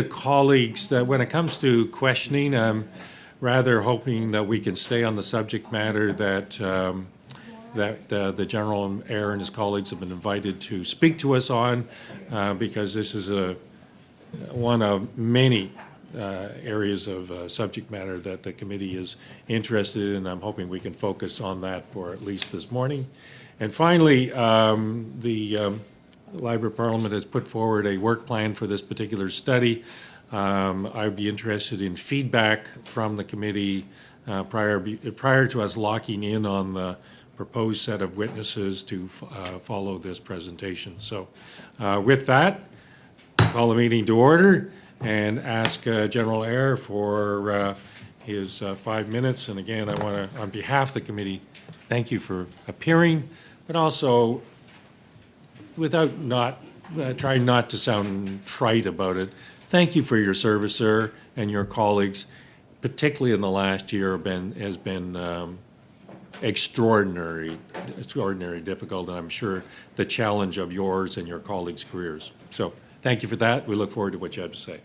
Colleagues, that when it comes to questioning, I'm rather hoping that we can stay on the subject matter that the General Air and his colleagues have been invited to speak to us on, because this is one of many areas of subject matter that the committee is interested in. I'm hoping we can focus on that for at least this morning. And finally, the Library of Parliament has put forward a work plan for this particular study. I'd be interested in feedback from the committee prior to us locking in on the proposed set of witnesses to follow this presentation. So with that, I'll call the meeting to order and ask General Air for his 5 minutes. And again, I want to, on behalf of the committee, thank you for appearing, but also, without trying not to sound trite about it, thank you for your service, sir, and your colleagues, particularly in the last year, has been extraordinary difficult, and I'm sure the challenge of yours and your colleagues' careers. So thank you for that. We look forward to what you have to say.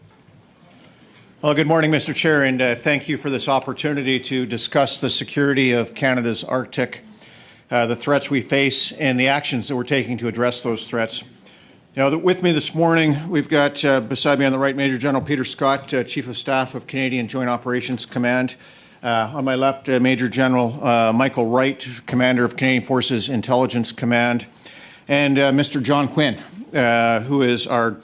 Well, good morning, Mr. Chair, and thank you for this opportunity to discuss the security of Canada's Arctic, the threats we face, and the actions that we're taking to address those threats. You know, with me this morning, we've got beside me on the right Major General Peter Scott, Chief of Staff of Canadian Joint Operations Command. On my left, Major General Michael Wright, Commander of Canadian Forces Intelligence Command, and Mr. John Quinn, who is our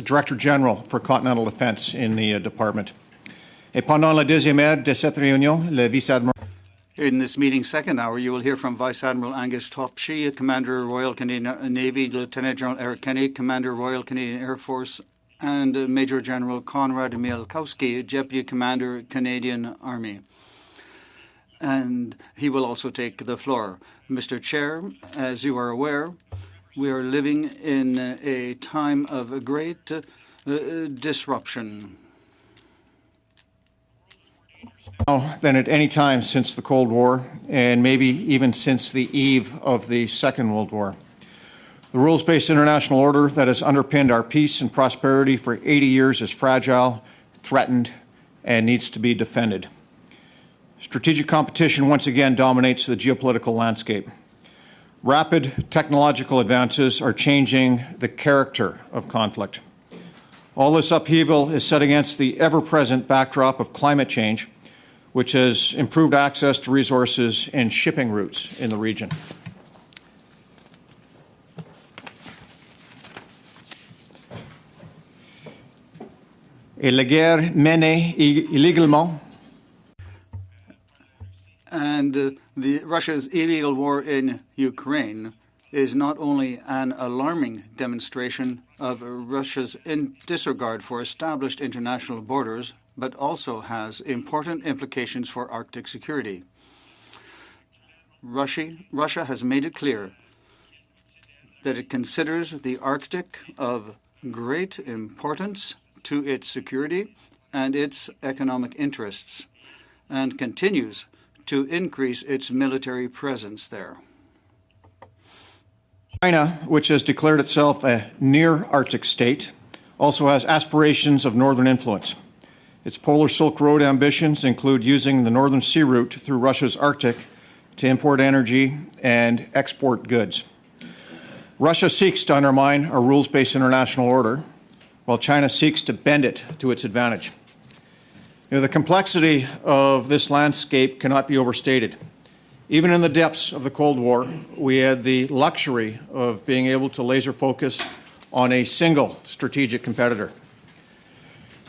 Director General for Continental Defence in the department. Et pendant la deuxième heure de cette réunion, le vice-admiral. In this meeting's second hour, you will hear from Vice Admiral Angus Topshee, Commander Royal Canadian Navy, Lieutenant General Eric Kenny, Commander Royal Canadian Air Force, and Major General Konrad Mielkowski, Deputy Commander Canadian Army. And he will also take the floor. Mr. Chair, as you are aware, we are living in a time of great disruption. Now than at any time since the Cold War, and maybe even since the eve of the Second World War. The rules-based international order that has underpinned our peace and prosperity for 80 years is fragile, threatened, and needs to be defended. Strategic competition once again dominates the geopolitical landscape. Rapid technological advances are changing the character of conflict. All this upheaval is set against the ever-present backdrop of climate change, which has improved access to resources and shipping routes in the region. Et la guerre menée illégalement. And Russia's illegal war in Ukraine is not only an alarming demonstration of Russia's disregard for established international borders, but also has important implications for Arctic security. Russia has made it clear that it considers the Arctic of great importance to its security and its economic interests, and continues to increase its military presence there. China, which has declared itself a near-Arctic state, also has aspirations of northern influence. Its polar Silk Road ambitions include using the northern sea route through Russia's Arctic to import energy and export goods. Russia seeks to undermine our rules-based international order, while China seeks to bend it to its advantage. You know, the complexity of this landscape cannot be overstated. Even in the depths of the Cold War, we had the luxury of being able to laser focus on a single strategic competitor.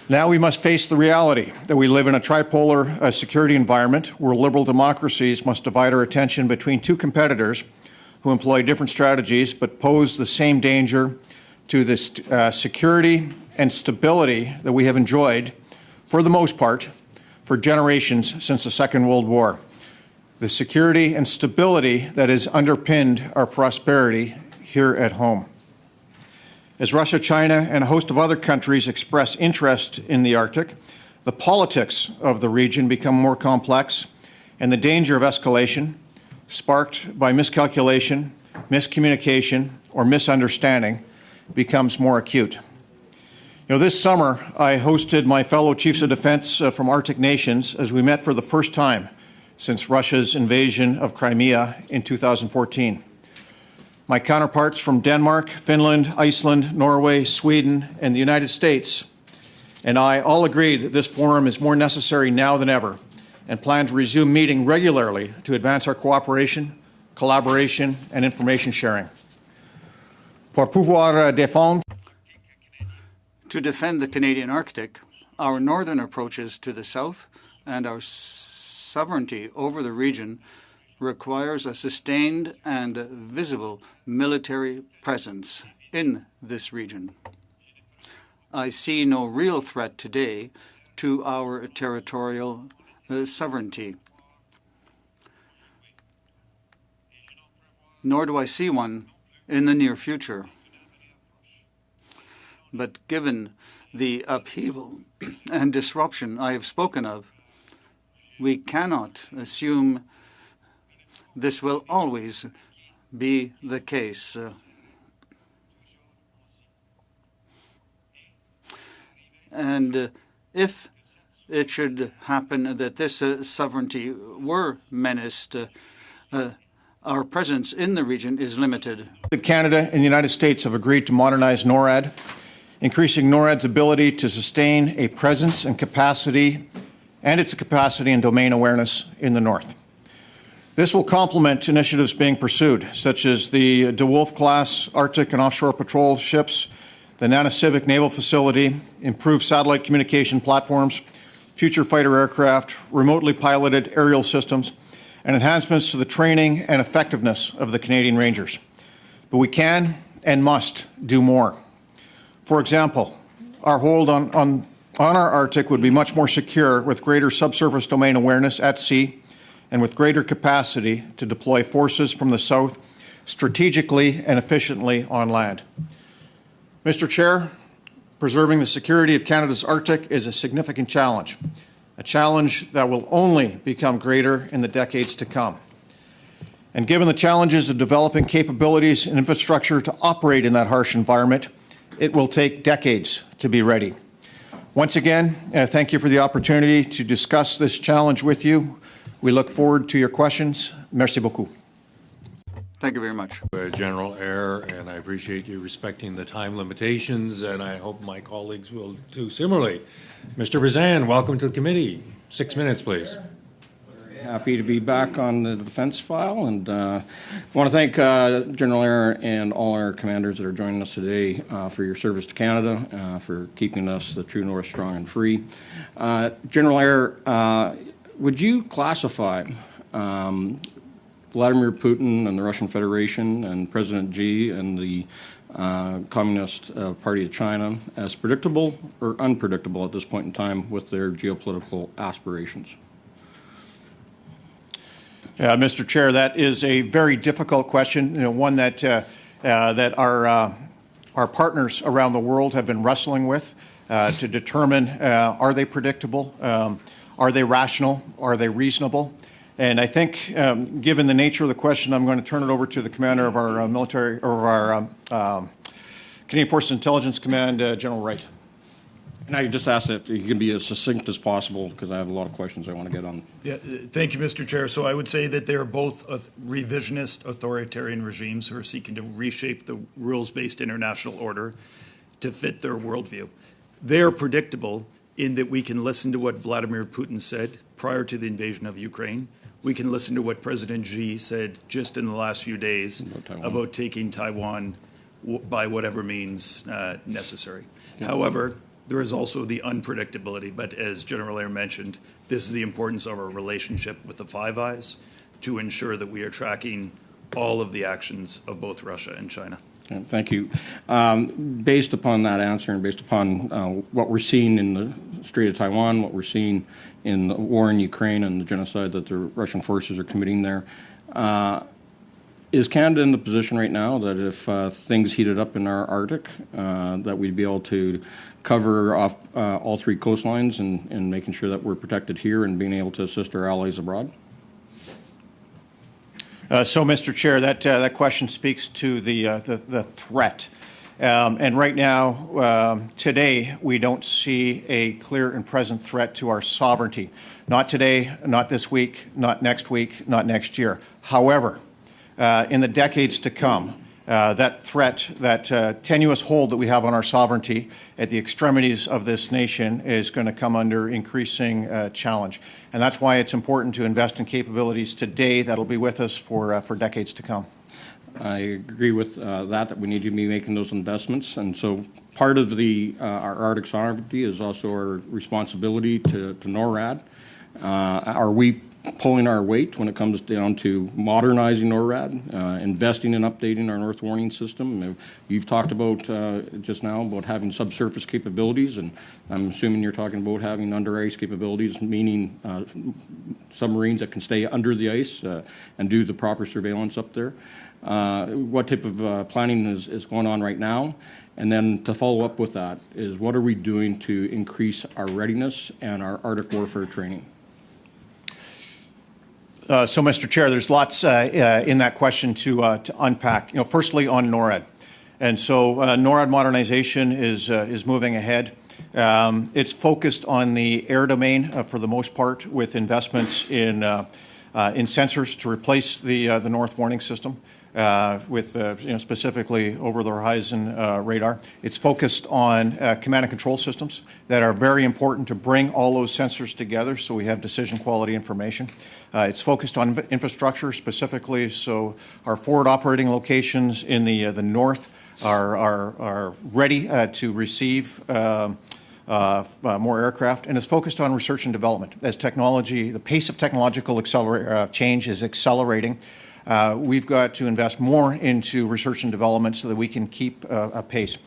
Now we must face the reality that we live in a tripolar security environment where liberal democracies must divide our attention between two competitors who employ different strategies but pose the same danger to the security and stability that we have enjoyed, for the most part, for generations since the Second World War. The security and stability that has underpinned our prosperity here at home. As Russia, China, and a host of other countries express interest in the Arctic, the politics of the region become more complex, and the danger of escalation, sparked by miscalculation, miscommunication, or misunderstanding, becomes more acute. You This summer, I hosted my fellow chiefs of defense from Arctic nations as we met for the first time since Russia's invasion of Crimea in 2014. My counterparts from Denmark, Finland, Iceland, Norway, Sweden, and the United States and I all agreed that this forum is more necessary now than ever and plan to resume meeting regularly to advance our cooperation, collaboration, and information sharing. Pour pouvoir défendre. To defend the Canadian Arctic, our northern approaches to the south and our sovereignty over the region requires a sustained and visible military presence in this region. I see no real threat today to our territorial sovereignty, nor do I see one in the near future. But given the upheaval and disruption I have spoken of, we cannot assume this will always be the case. And if it should happen that this sovereignty were menaced, our presence in the region is limited. Canada and the United States have agreed to modernize NORAD, increasing NORAD's ability to sustain a presence and capacity, and its capacity and domain awareness in the north. This will complement initiatives being pursued, such as the De Wolf-class Arctic and offshore patrol ships, the Nanisivik Naval Facility, improved satellite communication platforms, future fighter aircraft, remotely piloted aerial systems, and enhancements to the training and effectiveness of the Canadian Rangers. But we can and must do more. For example, our hold on our Arctic would be much more secure with greater subsurface domain awareness at sea and with greater capacity to deploy forces from the south strategically and efficiently on land. Mr. Chair, preserving the security of Canada's Arctic is a significant challenge, a challenge that will only become greater in the decades to come. And given the challenges of developing capabilities and infrastructure to operate in that harsh environment, it will take decades to be ready. Once again, thank you for the opportunity to discuss this challenge with you. We look forward to your questions. Merci beaucoup. Thank you very much. General Eyre, and I appreciate you respecting the time limitations, and I hope my colleagues will do similarly. Mr. Brizan, welcome to the committee. 6 minutes, please. Happy to be back on the defense file, and I want to thank General Eyre and all our commanders that are joining us today for your service to Canada, for keeping us, the true North, strong and free. General Eyre, would you classify Vladimir Putin and the Russian Federation and President Xi and the Communist Party of China as predictable or unpredictable at this point in time with their geopolitical aspirations? Mr. Chair, that is a very difficult question, one that our partners around the world have been wrestling with to determine are they predictable, are they rational, are they reasonable? And I think, given the nature of the question, I'm going to turn it over to the commander of our military or our Canadian Forces Intelligence Command, General Wright. And I just asked if you can be as succinct as possible because I have a lot of questions I want to get on. Yeah, thank you, Mr. Chair. So I would say that they are both revisionist authoritarian regimes who are seeking to reshape the rules-based international order to fit their worldview. They are predictable in that we can listen to what Vladimir Putin said prior to the invasion of Ukraine. We can listen to what President Xi said just in the last few days about taking Taiwan by whatever means necessary. Yeah. However, there is also the unpredictability, but as General Eyre mentioned, this is the importance of our relationship with the Five Eyes to ensure that we are tracking all of the actions of both Russia and China. Okay, thank you. Based upon that answer and based upon what we're seeing in the Strait of Taiwan, what we're seeing in the war in Ukraine and the genocide that the Russian forces are committing there, is Canada in the position right now that if things heated up in our Arctic, that we'd be able to cover off all three coastlines and making sure that we're protected here and being able to assist our allies abroad? So, Mr. Chair, that question speaks to the threat. And right now, today, we don't see a clear and present threat to our sovereignty. Not today, not this week, not next week, not next year. However, in the decades to come, that threat, that tenuous hold that we have on our sovereignty at the extremities of this nation is going to come under increasing challenge. And that's why it's important to invest in capabilities today that'll be with us for decades to come. I agree with that we need to be making those investments. And so part of our Arctic sovereignty is also our responsibility to NORAD. Are we pulling our weight when it comes down to modernizing NORAD, investing and updating our North Warning System? You've talked about just now about having subsurface capabilities, and I'm assuming you're talking about having under ice capabilities, meaning submarines that can stay under the ice and do the proper surveillance up there. What type of planning is going on right now? And then to follow up with that is, what are we doing to increase our readiness and our Arctic warfare training? So, Mr. Chair, there's lots in that question to unpack. Firstly, on NORAD. And so NORAD modernization is moving ahead. It's focused on the air domain for the most part, with investments in sensors to replace the North Warning System. With specifically over-the-horizon radar. It's focused on command and control systems that are very important to bring all those sensors together so we have decision quality information. It's focused on infrastructure specifically, so our forward operating locations in the north are ready to receive more aircraft, and it's focused on research and development. As the pace of technological change is accelerating, we've got to invest more into research and development so that we can keep a pace.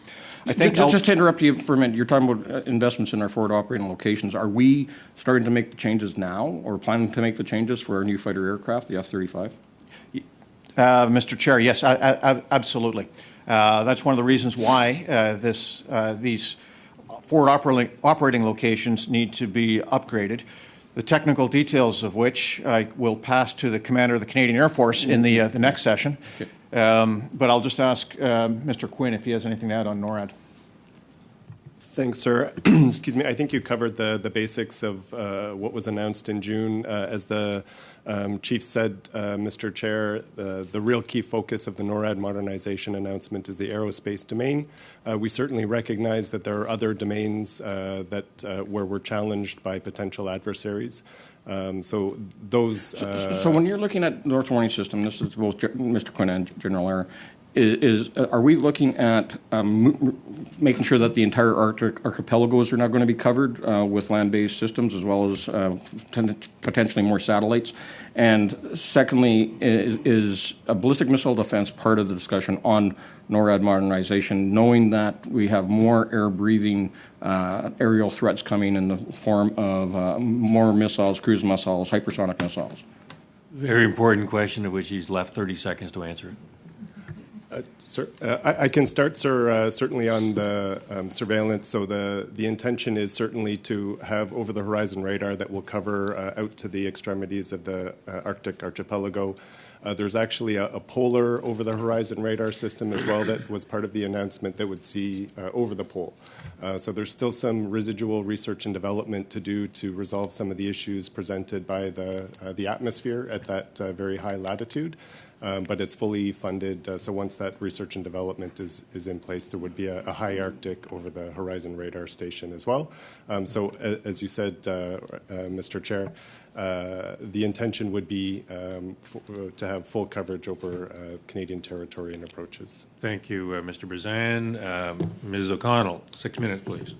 I think just to interrupt you for a minute, you're talking about investments in our forward operating locations. Are we starting to make the changes now, or planning to make the changes for our new fighter aircraft, the F-35? Mr. Chair, yes, absolutely. That's one of the reasons why these forward operating locations need to be upgraded. The technical details of which I will pass to the commander of the Canadian Air Force in the next session. Okay. But I'll just ask Mr. Quinn if he has anything to add on NORAD. Thanks, sir. Excuse me. I think you covered the basics of what was announced in June. As the Chief said, Mr. Chair, the real key focus of the NORAD modernization announcement is the aerospace domain. We certainly recognize that there are other domains where we're challenged by potential adversaries. So when you're looking at North Warning System, this is both Mr. Quinn and General Eyre, are we looking at making sure that the entire Arctic archipelagos are now going to be covered with land-based systems, as well as potentially more satellites? And secondly, is a ballistic missile defense part of the discussion on NORAD modernization, knowing that we have more air-breathing aerial threats coming in the form of more missiles, cruise missiles, hypersonic missiles? Very important question, of which he's left 30 seconds to answer it. Sir, I can start, sir, certainly on the surveillance. So the intention is certainly to have over-the-horizon radar that will cover out to the extremities of the Arctic archipelago. There's actually a polar over-the-horizon radar system as well that was part of the announcement that would see over the pole. So there's still some residual research and development to do to resolve some of the issues presented by the atmosphere at that very high latitude. But it's fully funded, so once that research and development is in place, there would be a high Arctic over-the-horizon radar station as well. So as you said, Mr. Chair, the intention would be to have full coverage over Canadian territory and approaches. Thank you, Mr. Brzan. Ms. O'Connell, 6 minutes, please.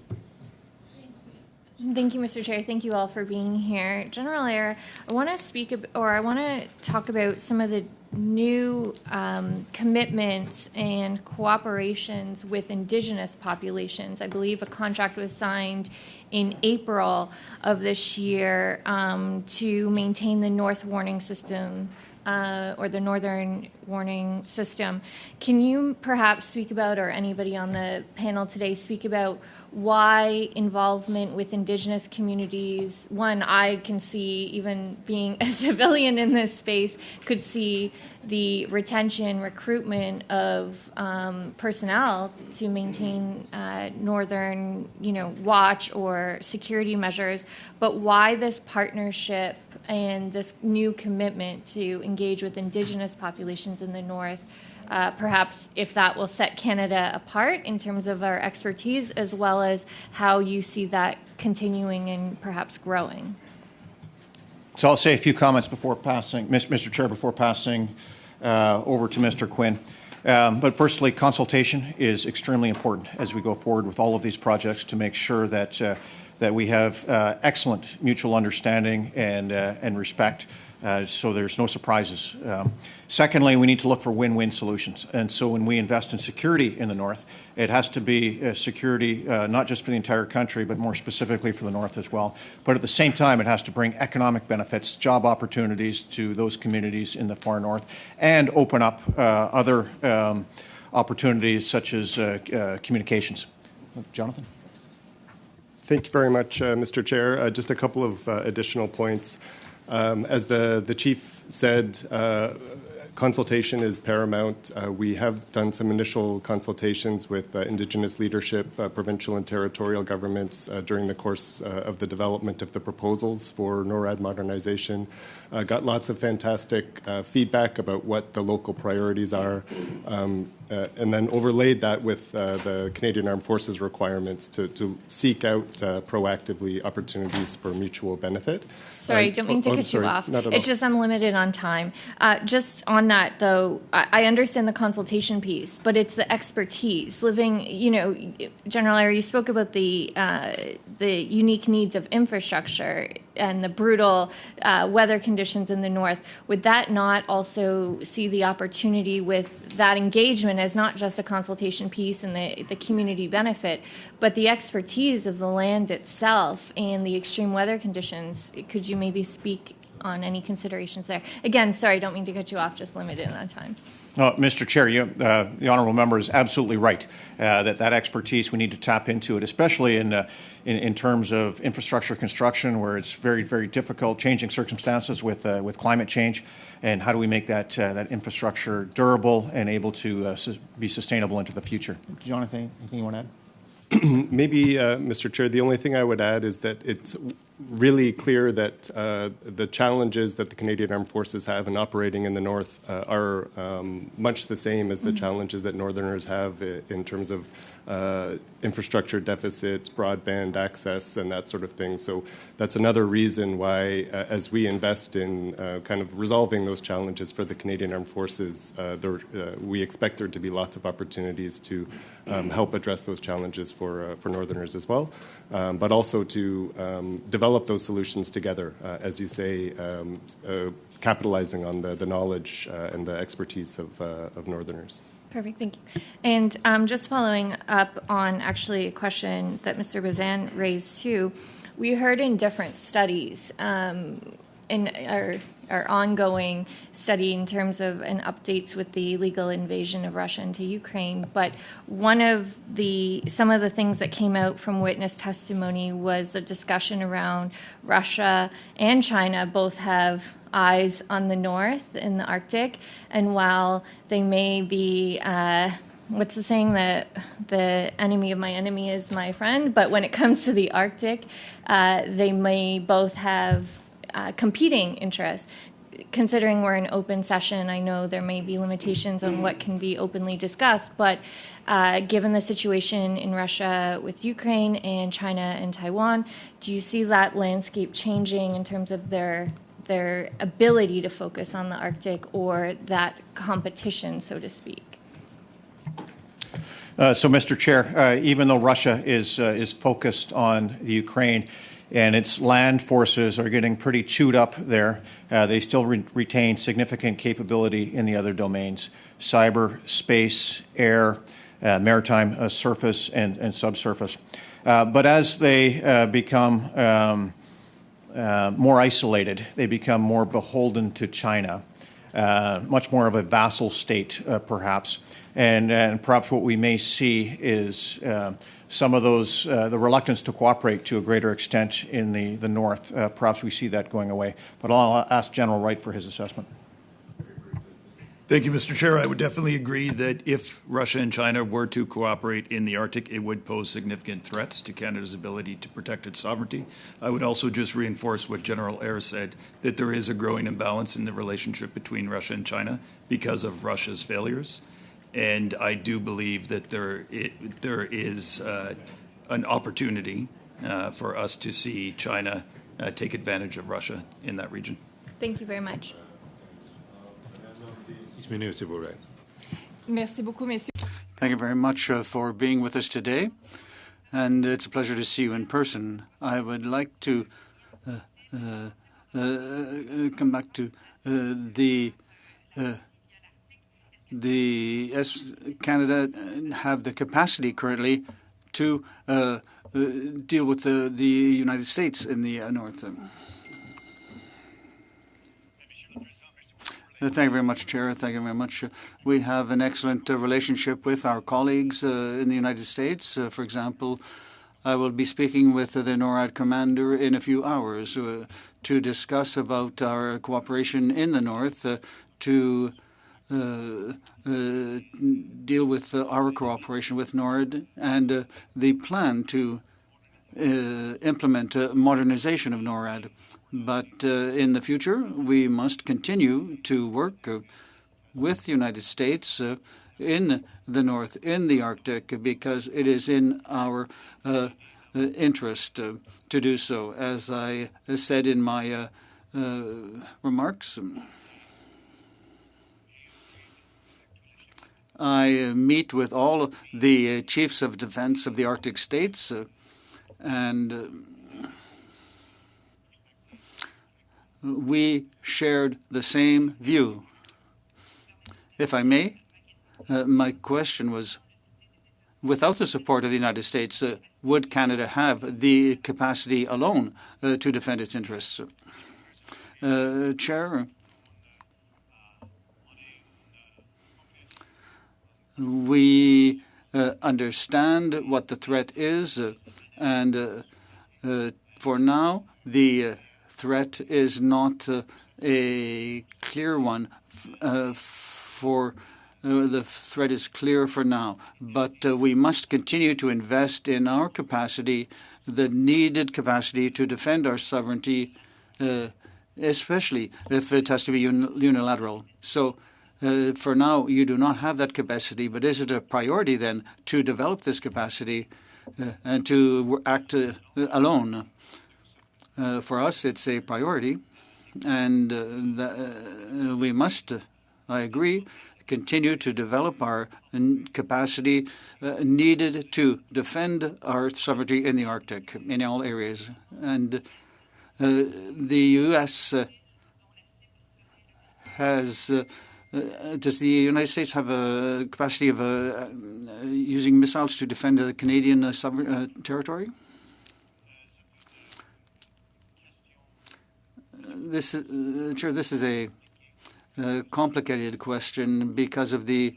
Thank you, Mr. Chair. Thank you all for being here. General Eyre, I want to talk about some of the new commitments and cooperations with Indigenous populations. I believe a contract was signed in April of this year to maintain the North Warning System or the Northern Warning System. Can you perhaps speak about, or anybody on the panel today, speak about why involvement with Indigenous communities, one, I can see, even being a civilian in this space, could see the retention, recruitment of personnel to maintain northern, watch or security measures, but why this partnership and this new commitment to engage with Indigenous populations in the North, perhaps if that will set Canada apart in terms of our expertise, as well as how you see that continuing and perhaps growing. So I'll say a few comments before passing, Mr. Chair, before passing over to Mr. Quinn. But firstly, consultation is extremely important as we go forward with all of these projects to make sure that that we have excellent mutual understanding and respect, so there's no surprises. Secondly, we need to look for win-win solutions. And so when we invest in security in the North, it has to be security not just for the entire country, but more specifically for the North as well. But at the same time, it has to bring economic benefits, job opportunities to those communities in the far North, and open up other opportunities such as communications. Jonathan? Thank you very much, Mr. Chair. Just a couple of additional points. As the Chief said, consultation is paramount. We have done some initial consultations with Indigenous leadership, provincial and territorial governments during the course of the development of the proposals for NORAD modernization. Got lots of fantastic feedback about what the local priorities are, and then overlaid that with the Canadian Armed Forces requirements to seek out proactively opportunities for mutual benefit. Sorry, don't mean to cut you off. It's just I'm limited on time. Just on that, though, I understand the consultation piece, but it's the expertise. Living, General Eyre, you spoke about the unique needs of infrastructure and the brutal weather conditions in the North. Would that not also see the opportunity with that engagement as not just a consultation piece and the community benefit, but the expertise of the land itself and the extreme weather conditions? Could you maybe speak on any considerations there? Again, sorry, don't mean to cut you off, just limited in that time. Mr. Chair, the honourable member is absolutely right that expertise, we need to tap into it, especially in terms of infrastructure construction, where it's very, very difficult, changing circumstances with climate change, and how do we make that infrastructure durable and able to be sustainable into the future. Jonathan, anything you want to add? Maybe, Mr. Chair, the only thing I would add is that it's really clear that the challenges that the Canadian Armed Forces have in operating in the North are much the same as the challenges that Northerners have in terms of infrastructure deficit, broadband access, and that sort of thing. So that's another reason why, as we invest in kind of resolving those challenges for the Canadian Armed Forces, we expect there to be lots of opportunities to help address those challenges for Northerners as well, but also to develop those solutions together, as you say, capitalizing on the knowledge and the expertise of Northerners. Perfect, thank you. And just following up on actually a question that Mr. Bazan raised too, we heard in different studies, in our ongoing study in terms of and updates with the illegal invasion of Russia into Ukraine, but some of the things that came out from witness testimony was the discussion around Russia and China both have eyes on the North in the Arctic, and while they may be what's the saying, that the enemy of my enemy is my friend, but when it comes to the Arctic, they may both have competing interests. Considering we're in open session, I know there may be limitations on what can be openly discussed, but given the situation in Russia with Ukraine and China and Taiwan, do you see that landscape changing in terms of their ability to focus on the Arctic, or that competition, so to speak? So, Mr. Chair, even though Russia is focused on the Ukraine, and its land forces are getting pretty chewed up there, they still retain significant capability in the other domains: cyber, space, air, maritime, surface, and subsurface. But as they become more isolated, they become more beholden to China. much more of a vassal state, perhaps. And perhaps what we may see is some of those, the reluctance to cooperate to a greater extent in the north. Perhaps we see that going away. But I'll ask General Wright for his assessment. Thank you, Mr. Chair. I would definitely agree that if Russia and China were to cooperate in the Arctic, it would pose significant threats to Canada's ability to protect its sovereignty. I would also just reinforce what General Eyre said, that there is a growing imbalance in the relationship between Russia and China because of Russia's failures. And I do believe that there is an opportunity for us to see China take advantage of Russia in that region. Thank you very much. Merci beaucoup, messieurs. Thank you very much for being with us today, and it's a pleasure to see you in person. I would like to come back to Canada have the capacity currently to deal with the United States in the north. Thank you very much, Chair. Thank you very much. We have an excellent relationship with our colleagues in the United States. For example, I will be speaking with the NORAD commander in a few hours to discuss about our cooperation in the north to deal with our cooperation with NORAD and the plan to implement modernization of NORAD. But in the future, we must continue to work with the United States in the north, in the Arctic, because it is in our interest to do so. As I said in my remarks, I meet with all the chiefs of defense of the Arctic states, and we shared the same view. If I may, my question was, without the support of the United States, would Canada have the capacity alone to defend its interests? Chair, we understand what the threat is, and for now, the threat is not a clear one. The threat is clear for now, but we must continue to invest in our capacity, the needed capacity to defend our sovereignty, especially if it has to be unilateral. So for now, you do not have that capacity, but is it a priority then to develop this capacity and to act alone? For us, it's a priority, and we must, I agree, continue to develop our capacity needed to defend our sovereignty in the Arctic, in all areas. And the U.S. Does the United States have a capacity of using missiles to defend the Canadian territory? Chair, this is a complicated question because of the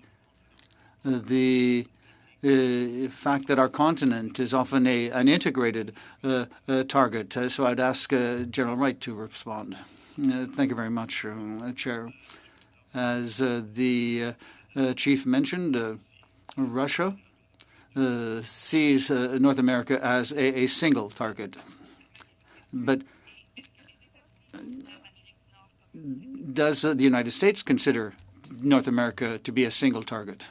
fact that our continent is often an integrated target. So I'd ask General Wright to respond. Thank you very much, Chair. As the Chief mentioned, Russia sees North America as a single target. But does the United States consider North America to be a single target?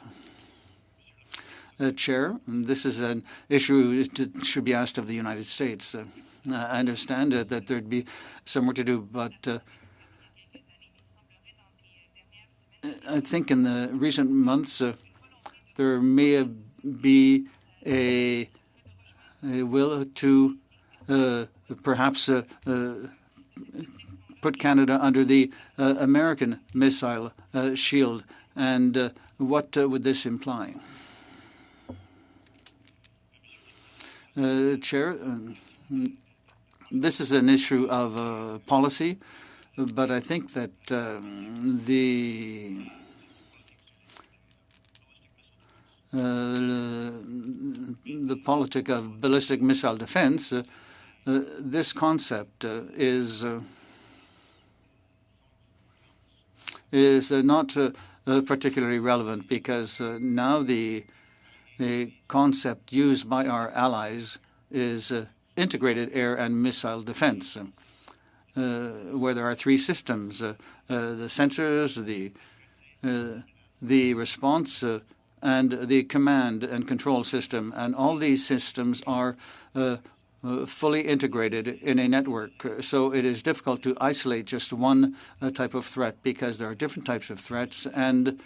Chair, this is an issue that should be asked of the United States. I understand that there'd be some work to do, but I think in the recent months there may be a will to perhaps put Canada under the American missile shield. And what would this imply? Chair, this is an issue of policy. but I think that the politic of ballistic missile defense, this concept is not particularly relevant, because now the concept used by our allies is integrated air and missile defense, where there are three systems: the sensors, the response, and the command and control system. And all these systems are fully integrated in a network. So it is difficult to isolate just one type of threat, because there are different types of threats, and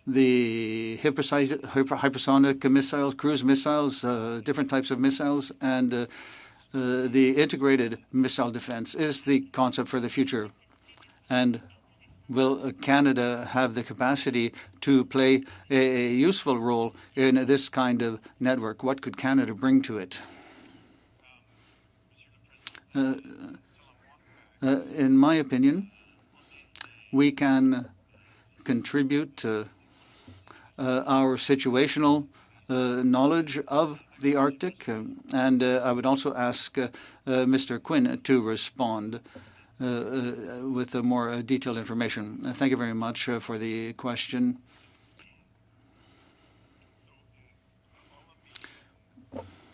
the hypersonic missiles, cruise missiles, different types of missiles, and the integrated missile defense is the concept for the future. And will Canada have the capacity to play a useful role in this kind of network? What could Canada bring to it? In my opinion, we can contribute to our situational knowledge of the Arctic, and I would also ask Mr. Quinn to respond with more detailed information. Thank you very much for the question.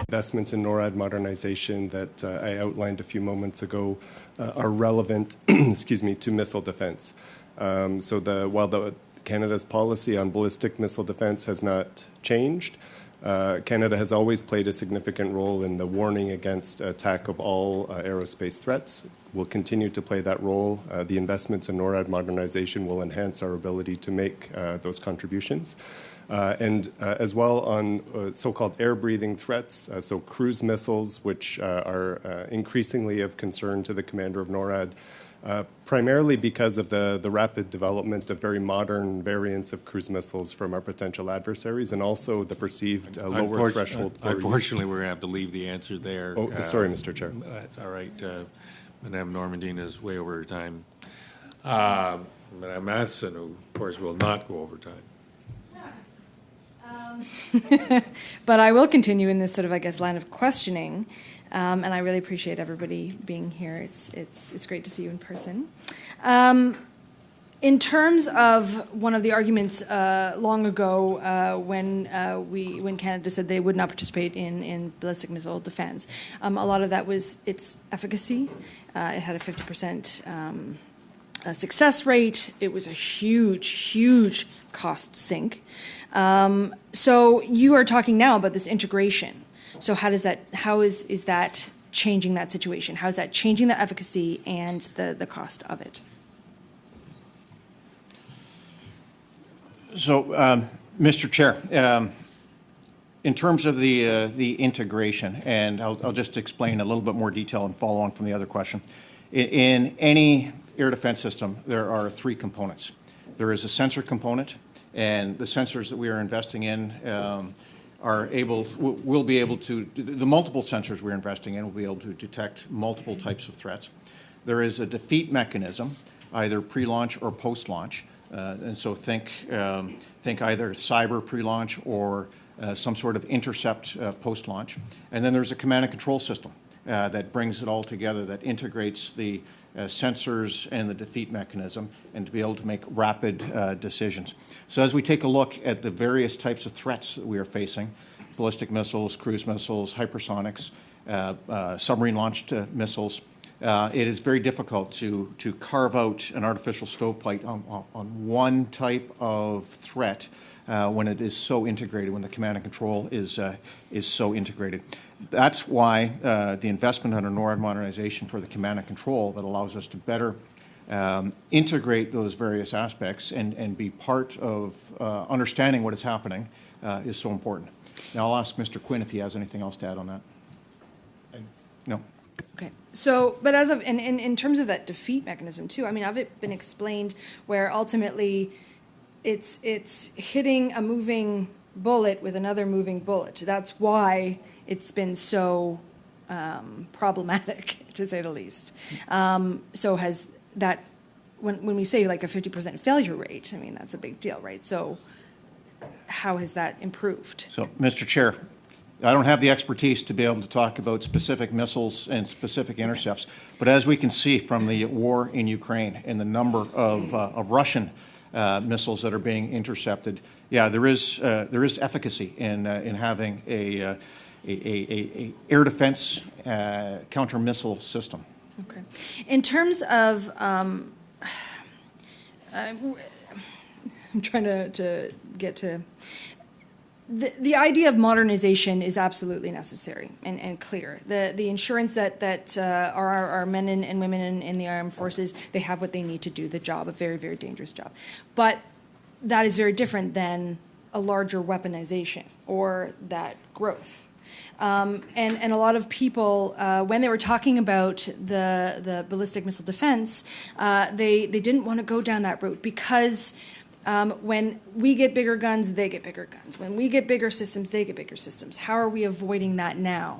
Investments in NORAD modernization that I outlined a few moments ago are relevant, excuse me, to missile defense. While Canada's policy on ballistic missile defense has not changed, Canada has always played a significant role in the warning against attack of all aerospace threats. We'll continue to play that role. The investments in NORAD modernization will enhance our ability to make those contributions. And as well on so-called air-breathing threats, so cruise missiles, which are increasingly of concern to the commander of NORAD, primarily because of the rapid development of very modern variants of cruise missiles from our potential adversaries, and also the perceived lower threshold for Unfortunately, we're going to have to leave the answer there. Oh, sorry, Mr. Chair. That's all right. Madame Normandine is way over her time. Madame Matheson, who, of course, will not go over time. But I will continue in this sort of, I guess, line of questioning, and I really appreciate everybody being here. It's great to see you in person. In terms of one of the arguments long ago when Canada said they would not participate in ballistic missile defense, a lot of that was its efficacy. It had a 50% success rate. It was a huge cost sink. So you are talking now about this integration. So how is that changing that situation? How is that changing the efficacy and the cost of it? So, Mr. Chair, in terms of the integration, and I'll just explain a little bit more detail and follow on from the other question. In any air defense system, there are three components. There is a sensor component, and the sensors that we are investing in will be able to, the multiple sensors we're investing in will be able to detect multiple types of threats. There is a defeat mechanism, either pre-launch or post-launch. And so think either cyber pre-launch or some sort of intercept post-launch. And then there's a command and control system that brings it all together, that integrates the sensors and the defeat mechanism, and to be able to make rapid decisions. So as we take a look at the various types of threats that we are facing, ballistic missiles, cruise missiles, hypersonics, submarine-launched missiles, it is very difficult to carve out an artificial stovepipe on one type of threat when it is so integrated, when the command and control is so integrated. That's why the investment under NORAD modernization for the command and control that allows us to better integrate those various aspects and be part of understanding what is happening is so important. Now I'll ask Mr. Quinn if he has anything else to add on that. No. Okay. So, but in terms of that defeat mechanism too, I mean, have it been explained where ultimately it's hitting a moving bullet with another moving bullet? That's why it's been so problematic, to say the least. So that when we say like a 50% failure rate, I mean, that's a big deal, right? So how has that improved? So, Mr. Chair, I don't have the expertise to be able to talk about specific missiles and specific intercepts, but as we can see from the war in Ukraine and the number of Russian missiles that are being intercepted, yeah, there is efficacy in having a air defense counter missile system. Okay. In terms of, I'm trying to get to. The idea of modernization is absolutely necessary and clear. The insurance that our men and women in the armed forces, they have what they need to do the job, a very, very dangerous job. But that is very different than a larger weaponization or that growth. And a lot of people, when they were talking about the ballistic missile defense, they didn't want to go down that route because when we get bigger guns, they get bigger guns. When we get bigger systems, they get bigger systems. How are we avoiding that now?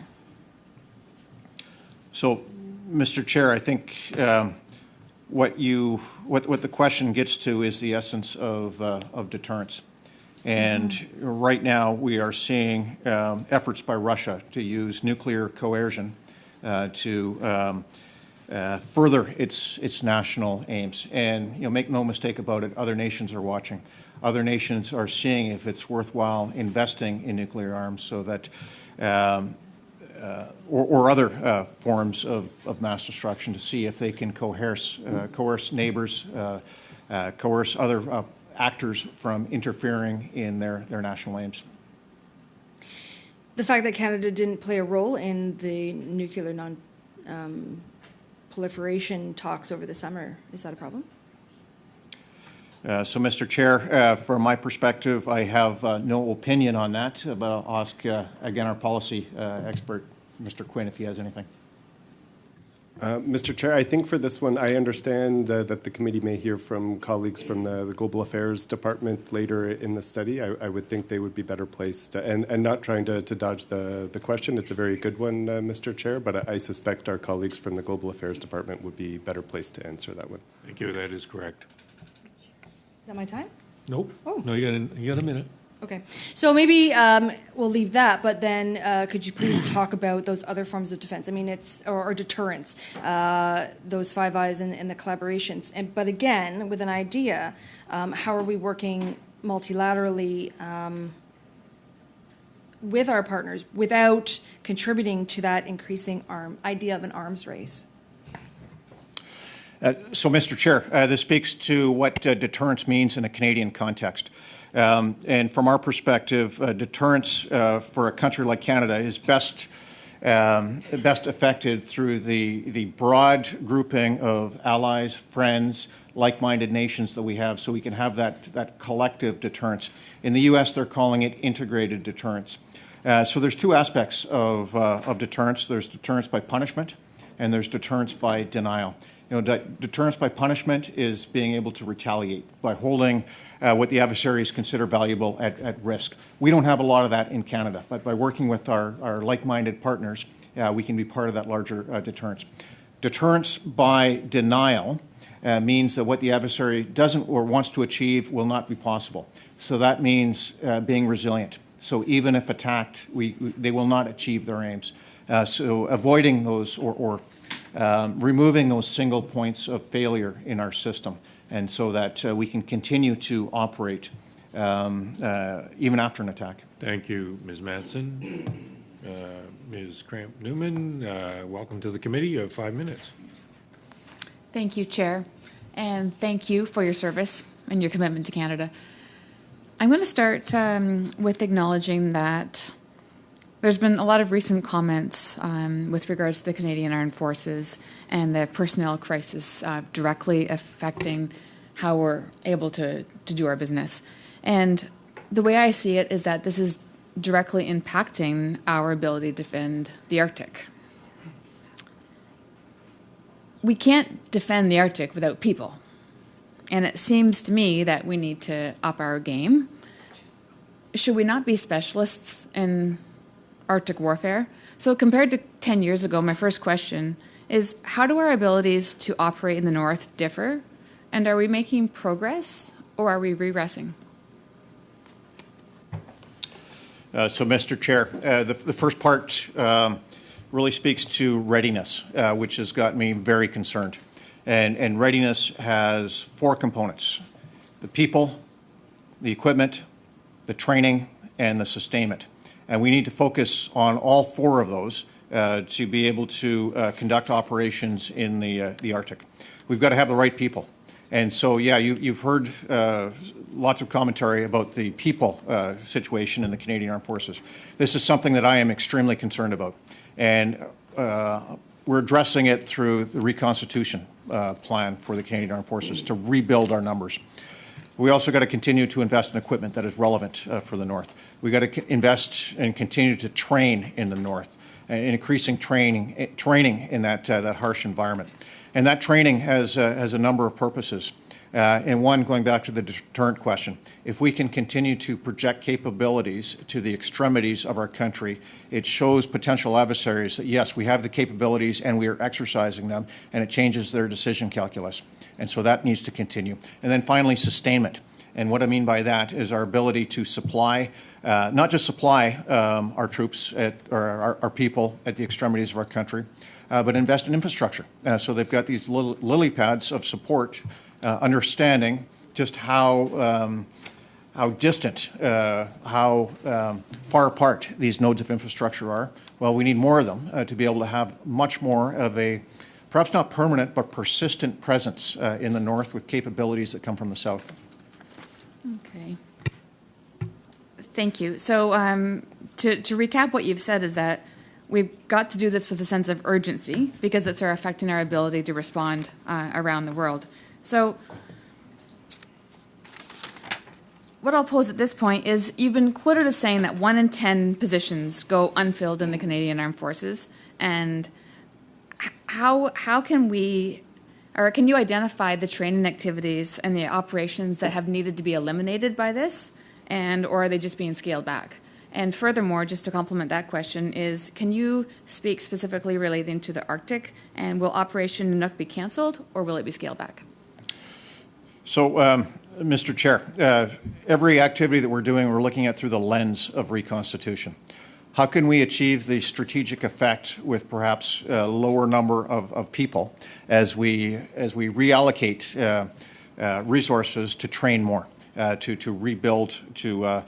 So, Mr. Chair, I think what the question gets to is the essence of deterrence. And right now we are seeing efforts by Russia to use nuclear coercion to further its national aims. And make no mistake about it, other nations are watching. Other nations are seeing if it's worthwhile investing in nuclear arms so that or other forms of mass destruction to see if they can coerce neighbors, coerce other actors from interfering in their national aims. The fact that Canada didn't play a role in the nuclear proliferation talks over the summer, is that a problem? So, Mr. Chair, from my perspective, I have no opinion on that, but I'll ask, again, our policy expert, Mr. Quinn, if he has anything. Mr. Chair, I think for this one, I understand that the committee may hear from colleagues from the Global Affairs Department later in the study. I would think they would be better placed, and not trying to dodge the question. It's a very good one, Mr. Chair, but I suspect our colleagues from the Global Affairs Department would be better placed to answer that one. Thank you. That is correct. Is that my time? Nope. Oh. No, you got a minute. Okay, so maybe we'll leave that, but then could you please talk about those other forms of defense? I mean, or deterrence, those Five Eyes and the collaborations. But again, with an idea, how are we working multilaterally with our partners without contributing to that increasing idea of an arms race? So, Mr. Chair, this speaks to what deterrence means in a Canadian context. And from our perspective, deterrence for a country like Canada is best affected through the broad grouping of allies, friends, like-minded nations that we have, so we can have that collective deterrence. In the U.S., they're calling it integrated deterrence. So there's two aspects of deterrence. There's deterrence by punishment, and there's deterrence by denial. Deterrence by punishment is being able to retaliate by holding what the adversaries consider valuable at risk. We don't have a lot of that in Canada, but by working with our like-minded partners, we can be part of that larger deterrence. Deterrence by denial means that what the adversary doesn't or wants to achieve will not be possible. So that means being resilient. So even if attacked, they will not achieve their aims. So avoiding those or removing those single points of failure in our system, and so that we can continue to operate even after an attack. Thank you, Ms. Manson. Ms. Cramp-Newman, welcome to the committee. You have 5 minutes. Thank you, Chair, and thank you for your service and your commitment to Canada. I'm going to start with acknowledging that there's been a lot of recent comments with regards to the Canadian Armed Forces and the personnel crisis directly affecting how we're able to do our business. And the way I see it is that this is directly impacting our ability to defend the Arctic. We can't defend the Arctic without people. And it seems to me that we need to up our game. Should we not be specialists in Arctic warfare? So compared to 10 years ago, my first question is how do our abilities to operate in the North differ? And are we making progress or are we regressing? So, Mr. Chair, the first part really speaks to readiness, which has got me very concerned. And readiness has 4 components: the people, the equipment, the training, and the sustainment. And we need to focus on all 4 of those to be able to conduct operations in the Arctic. We've got to have the right people. And so, yeah, you've heard lots of commentary about the people situation in the Canadian Armed Forces. This is something that I am extremely concerned about. And we're addressing it through the reconstitution plan for the Canadian Armed Forces to rebuild our numbers. We also got to continue to invest in equipment that is relevant for the North. We got to invest and continue to train in the North, and increasing training in that harsh environment. And that training has a number of purposes. And one, going back to the deterrent question, if we can continue to project capabilities to the extremities of our country, it shows potential adversaries that, yes, we have the capabilities and we are exercising them, and it changes their decision calculus. And so that needs to continue. And then finally, sustainment. And what I mean by that is our ability to supply, not just supply our troops or our people at the extremities of our country, but invest in infrastructure. So they've got these lily pads of support, understanding just how distant, how far apart these nodes of infrastructure are. Well, we need more of them to be able to have much more of a, perhaps not permanent, but persistent presence in the North with capabilities that come from the South. Okay. Thank you. So to recap what you've said is that we've got to do this with a sense of urgency because it's affecting our ability to respond around the world. So what I'll pose at this point is you've been quoted as saying that 1 in 10 positions go unfilled in the Canadian Armed Forces. And how can we, or can you identify the training activities and the operations that have needed to be eliminated by this? And or are they just being scaled back? And furthermore, just to complement that question is, can you speak specifically relating to the Arctic, and will Operation Nanook be canceled or will it be scaled back? So, Mr. Chair, every activity that we're doing, we're looking at through the lens of reconstitution. How can we achieve the strategic effect with perhaps a lower number of people as we reallocate resources to train more, to rebuild, to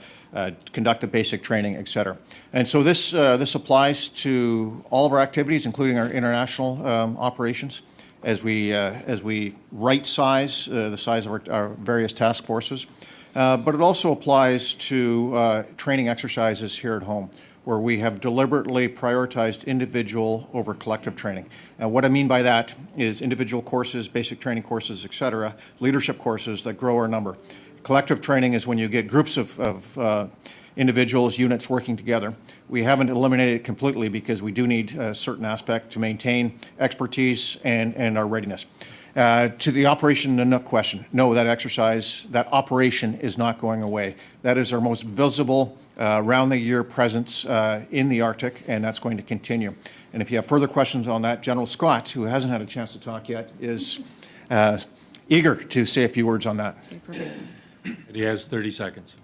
conduct the basic training, et cetera. And so this applies to all of our activities, including our international operations, as we right-size the size of our various task forces. But it also applies to training exercises here at home, where we have deliberately prioritized individual over collective training. And what I mean by that is individual courses, basic training courses, et cetera, leadership courses that grow our number. Collective training is when you get groups of individuals, units working together. We haven't eliminated it completely because we do need a certain aspect to maintain expertise and our readiness. To the Operation Nanook question, no, that exercise, that operation is not going away. That is our most visible round-the-year presence in the Arctic, and that's going to continue. And if you have further questions on that, General Scott, who hasn't had a chance to talk yet, is eager to say a few words on that. He has 30 seconds.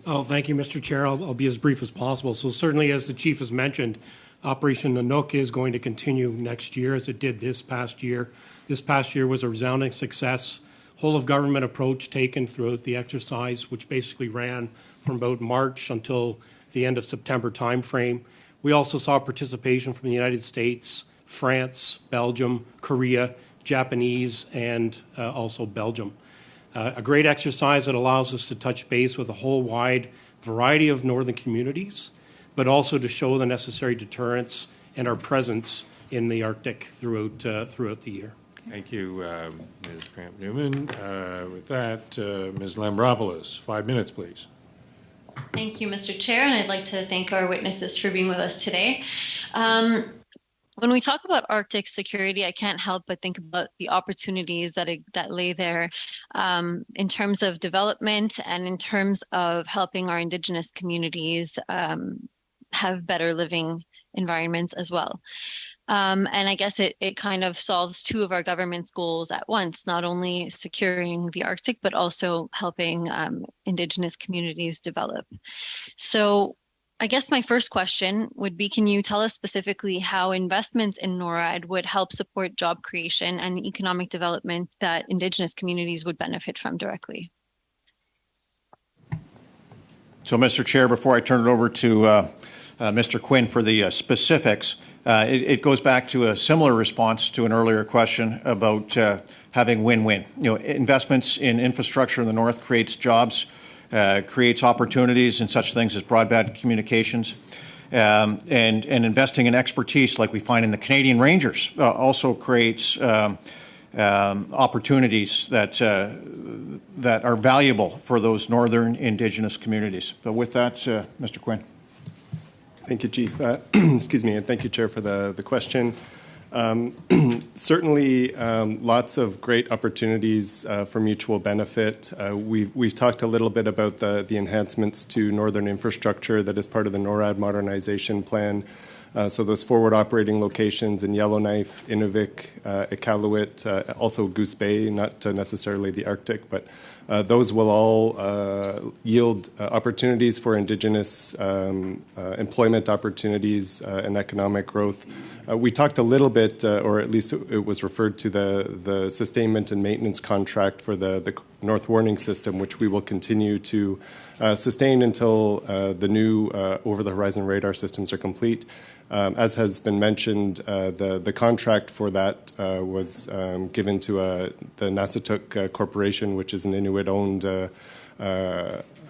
Oh, thank you, Mr. Chair. I'll be as brief as possible. So certainly, as the Chief has mentioned, Operation Nanook is going to continue next year as it did this past year. This past year was a resounding success. Whole-of-government approach taken throughout the exercise, which basically ran from about March until the end of September timeframe. We also saw participation from the United States, France, Belgium, Korea, Japanese, and also Belgium. A great exercise that allows us to touch base with a whole wide variety of northern communities, but also to show the necessary deterrence and our presence in the Arctic throughout the year. Thank you, Ms. Cramp-Newman. With that, Ms. Lambropoulos, 5 minutes, please. Thank you, Mr. Chair, and I'd like to thank our witnesses for being with us today. When we talk about Arctic security, I can't help but think about the opportunities that lay there in terms of development and in terms of helping our Indigenous communities have better living environments as well. And I guess it kind of solves two of our government's goals at once, not only securing the Arctic, but also helping Indigenous communities develop. So I guess my first question would be, can you tell us specifically how investments in NORAD would help support job creation and economic development that Indigenous communities would benefit from directly? So, Mr. Chair, before I turn it over to Mr. Quinn for the specifics, it goes back to a similar response to an earlier question about having win-win. Investments in infrastructure in the north creates jobs, creates opportunities in such things as broadband communications, and investing in expertise like we find in the Canadian Rangers also creates opportunities that are valuable for those northern Indigenous communities. But with that, Mr. Quinn. Thank you, Chief. Excuse me, and thank you, Chair, for the question. Certainly, lots of great opportunities for mutual benefit. We've talked a little bit about the enhancements to northern infrastructure that is part of the NORAD modernization plan. So those forward operating locations in Yellowknife, Inuvik, Iqaluit, also Goose Bay, not necessarily the Arctic, but those will all yield opportunities for Indigenous employment opportunities and economic growth. We talked a little bit, or at least it was referred to, the sustainment and maintenance contract for the North Warning System, which we will continue to sustain until the new over-the-horizon radar systems are complete. As has been mentioned, the contract for that was given to the Nasatuk Corporation, which is an Inuit-owned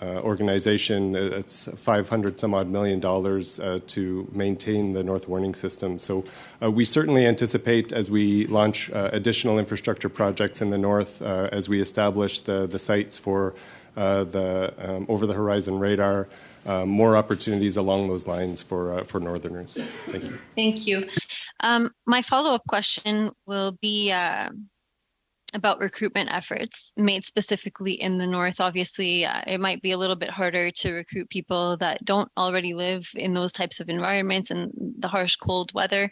organization. It's $500 some odd million to maintain the North Warning System. So we certainly anticipate, as we launch additional infrastructure projects in the north, as we establish the sites for the over-the-horizon radar, more opportunities along those lines for Northerners. Thank you. Thank you. My follow-up question will be about recruitment efforts made specifically in the north. Obviously, it might be a little bit harder to recruit people that don't already live in those types of environments and the harsh cold weather.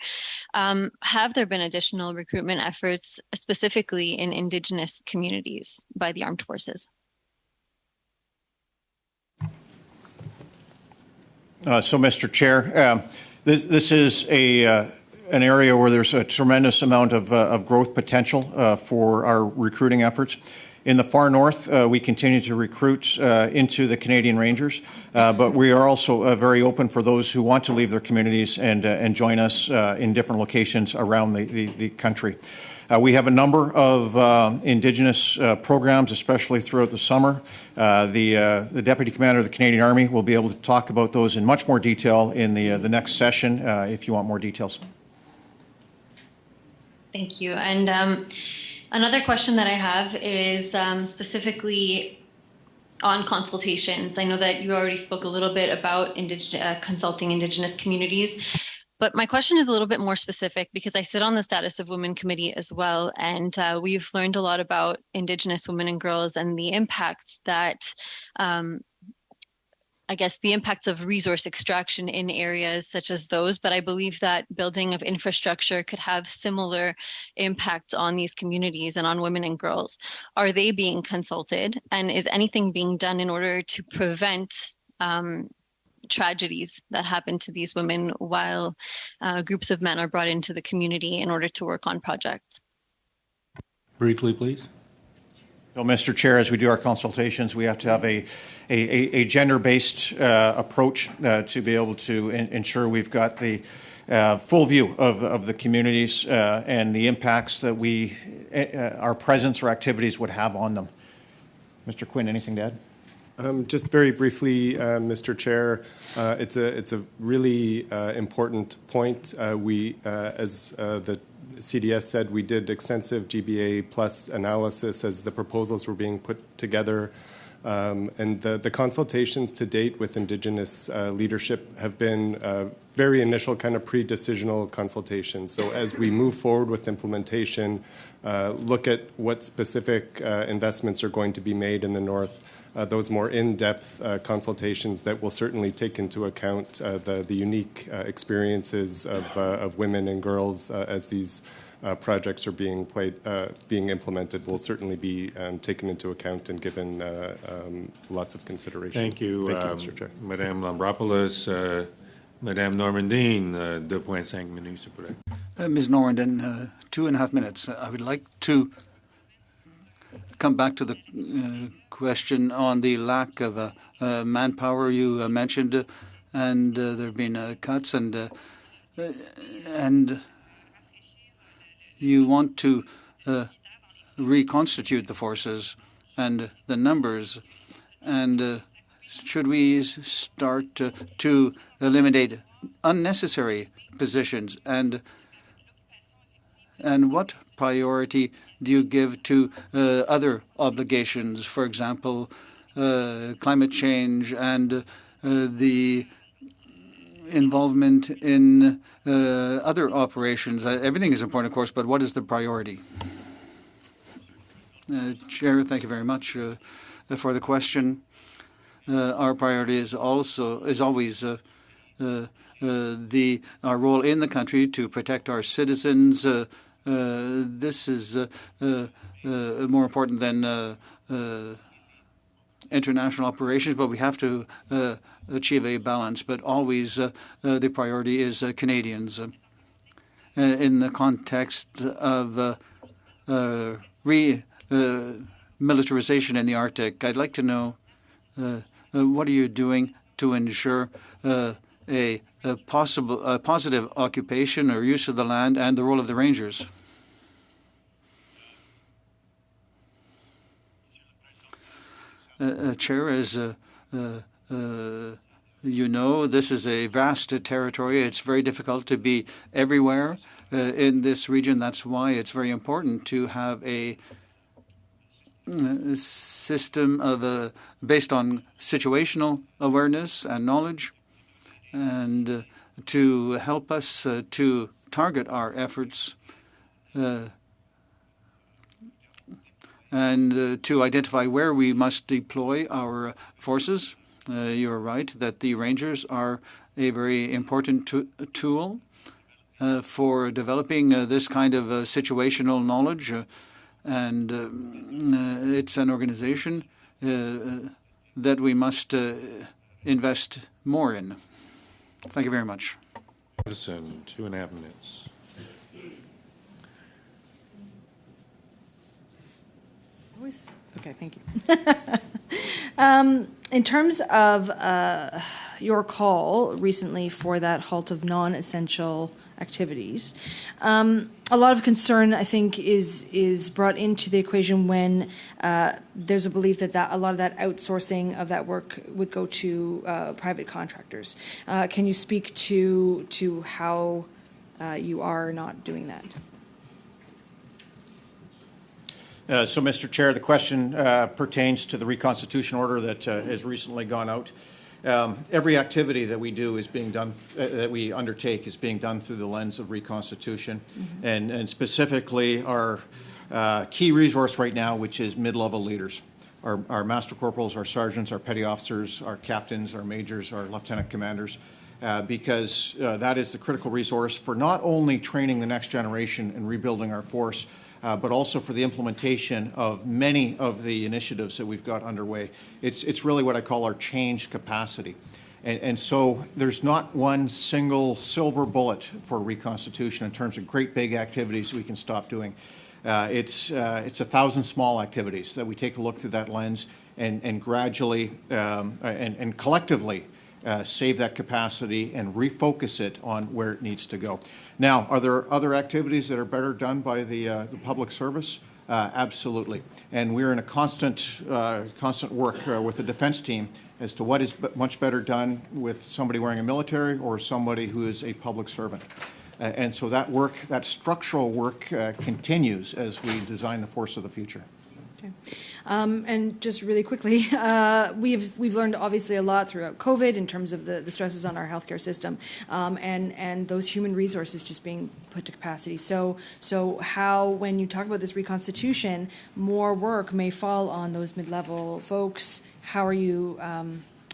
Have there been additional recruitment efforts specifically in Indigenous communities by the armed forces? So, Mr. Chair, this is an area where there's a tremendous amount of growth potential for our recruiting efforts. In the far north, we continue to recruit into the Canadian Rangers, but we are also very open for those who want to leave their communities and join us in different locations around the country. We have a number of Indigenous programs, especially throughout the summer. The Deputy Commander of the Canadian Army will be able to talk about those in much more detail in the next session if you want more details. Thank you. And another question that I have is specifically on consultations. I know that you already spoke a little bit about consulting Indigenous communities, but my question is a little bit more specific because I sit on the Status of Women Committee as well, and we've learned a lot about Indigenous women and girls and the impacts that I guess the impacts of resource extraction in areas such as those, but I believe that building of infrastructure could have similar impacts on these communities and on women and girls. Are they being consulted, and is anything being done in order to prevent tragedies that happen to these women while groups of men are brought into the community in order to work on projects? Briefly, please. Well, Mr. Chair, as we do our consultations, we have to have a gender-based approach to be able to ensure we've got the full view of the communities and the impacts that our presence or activities would have on them. Mr. Quinn, anything to add? Just very briefly, Mr. Chair, it's a really important point. As the CDS said, we did extensive GBA plus analysis as the proposals were being put together. And the consultations to date with Indigenous leadership have been very initial kind of pre-decisional consultations. So as we move forward with implementation, look at what specific investments are going to be made in the north, those more in-depth consultations that will certainly take into account the unique experiences of women and girls as these projects are being implemented will certainly be taken into account and given lots of consideration. Thank you, Mr. Chair. Madame Lambropoulos. Madame Normandine, 2.5 minutes, s'il vous plaît. Ms. Norandin, 2.5 minutes. I would like to come back to the question on the lack of manpower you mentioned, and there have been cuts, and you want to reconstitute the forces and the numbers, and should we start to eliminate unnecessary positions, and what priority do you give to other obligations, for example, climate change and the involvement in other operations? Everything is important, of course, but what is the priority? Chair, thank you very much for the question. Our priority is always our role in the country to protect our citizens. This is more important than international operations, but we have to achieve a balance. But always the priority is Canadians. In the context of militarization in the Arctic, I'd like to know what are you doing to ensure a positive occupation or use of the land and the role of the rangers? Chair, as you know, this is a vast territory. It's very difficult to be everywhere in this region. That's why it's very important to have a system of based on situational awareness and knowledge, and to help us to target our efforts and to identify where we must deploy our forces. You're right that the Rangers are a very important tool for developing this kind of situational knowledge. And it's an organization that we must invest more in. Thank you very much. 2.5 minutes. Okay, thank you. In terms of your call recently for that halt of non-essential activities, a lot of concern, I think, is brought into the equation when there's a belief that a lot of that outsourcing of that work would go to private contractors. Can you speak to how you are not doing that? So, Mr. Chair, the question pertains to the reconstitution order that has recently gone out. Every activity that we do is being done, that we undertake, is being done through the lens of reconstitution, and specifically our key resource right now, which is mid-level leaders. Our master corporals, our sergeants, our petty officers, our captains, our majors, our lieutenant commanders, because that is the critical resource for not only training the next generation and rebuilding our force, but also for the implementation of many of the initiatives that we've got underway. It's really what I call our change capacity. And so there's not one single silver bullet for reconstitution in terms of great big activities we can stop doing. It's 1,000 small activities that we take a look through that lens and gradually and collectively save that capacity and refocus it on where it needs to go. Now, are there other activities that are better done by the public service? Absolutely. And we're in a constant work with the defense team as to what is much better done with somebody wearing a military or somebody who is a public servant. And so that work, that structural work continues as we design the force of the future. Okay. And just really quickly, we've learned obviously a lot throughout COVID in terms of the stresses on our healthcare system, and those human resources just being put to capacity. So how, when you talk about this reconstitution, more work may fall on those mid-level folks. How are you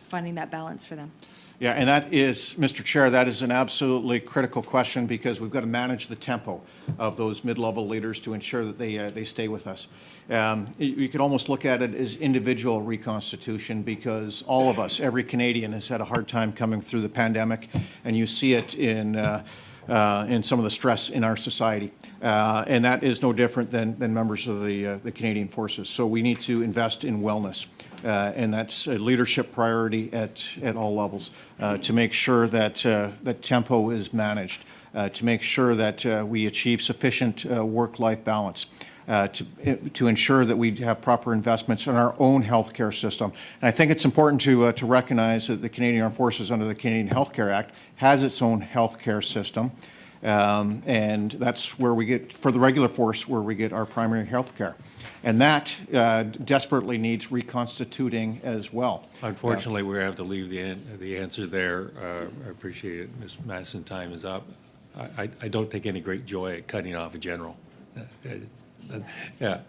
finding that balance for them? Yeah, and that is, Mr. Chair, that is an absolutely critical question, because we've got to manage the tempo of those mid-level leaders to ensure that they stay with us. You could almost look at it as individual reconstitution, because all of us, every Canadian, has had a hard time coming through the pandemic, and you see it in some of the stress in our society. And that is no different than members of the Canadian Forces. So we need to invest in wellness. And that's a leadership priority at all levels, to make sure that that tempo is managed, to make sure that we achieve sufficient work-life balance, to ensure that we have proper investments in our own healthcare system. And I think it's important to recognize that the Canadian Armed Forces, under the Canadian Healthcare Act, has its own healthcare system. And that's where we get, for the regular force, where we get our primary health care. And that desperately needs reconstituting as well. Unfortunately, we have to leave the answer there. I appreciate it. Ms. Masson, time is up. I don't take any great joy at cutting off a general. Yeah.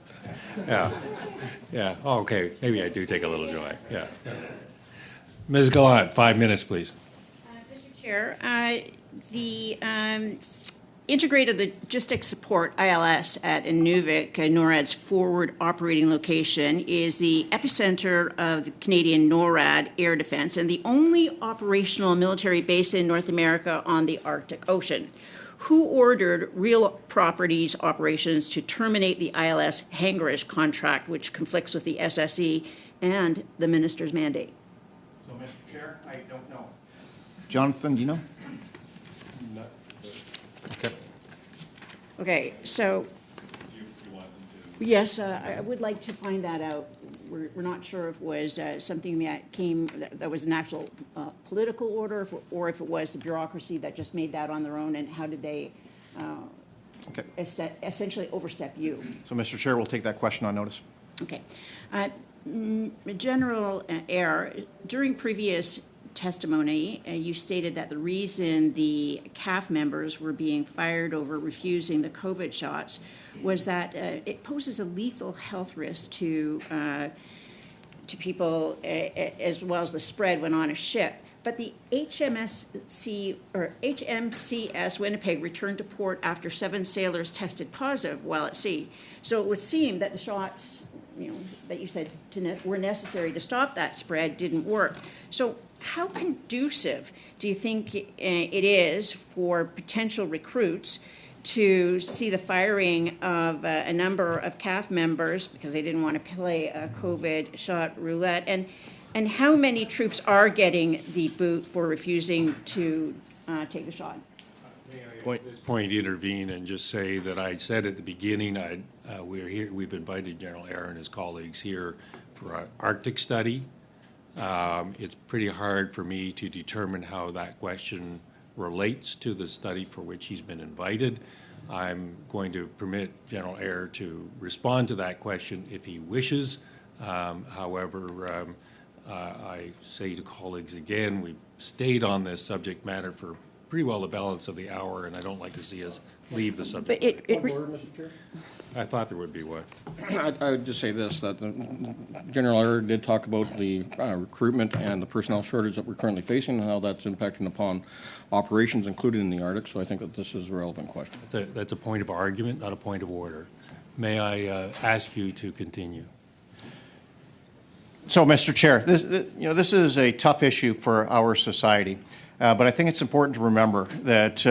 Oh, okay, maybe I do take a little joy. Yeah. Ms. Gallant, 5 minutes, please. Mr. Chair, the Integrated Logistics Support, ILS, at Inuvik, NORAD's forward operating location, is the epicenter of the Canadian NORAD air defense and the only operational military base in North America on the Arctic Ocean. Who ordered Real Properties Operations to terminate the ILS hangarish contract, which conflicts with the SSE and the minister's mandate? So, Mr. Chair, I don't know. Jonathan, do you know? Okay. Okay, so yes, I would like to find that out. We're not sure if it was something that was an actual political order, or if it was the bureaucracy that just made that on their own, and how did they essentially overstep you? So, Mr. Chair, we'll take that question on notice. Okay. General Eyre, during previous testimony, you stated that the reason the CAF members were being fired over refusing the COVID shots was that it poses a lethal health risk to people, as well as the spread when on a ship. But the HMCS Winnipeg returned to port after 7 sailors tested positive while at sea. So it would seem that the shots, that you said were necessary to stop that spread didn't work. So how conducive do you think it is for potential recruits to see the firing of a number of CAF members because they didn't want to play a COVID shot roulette? And how many troops are getting the boot for refusing to take the shot? At this point, intervene and just say that I said at the beginning, we're here. We've invited General Eyre and his colleagues here for an Arctic study. It's pretty hard for me to determine how that question relates to the study for which he's been invited. I'm going to permit General Eyre to respond to that question if he wishes. However, I say to colleagues again, we've stayed on this subject matter for pretty well the balance of the hour, and I don't like to see us leave the subject matter. Mr. Chair? I thought there would be one. I would just say this, that General Eyre did talk about the recruitment and the personnel shortage that we're currently facing and how that's impacting upon operations, including in the Arctic. So I think that this is a relevant question. That's a point of argument, not a point of order. May I ask you to continue? So, Mr. Chair, this is a tough issue for our society. But I think it's important to remember that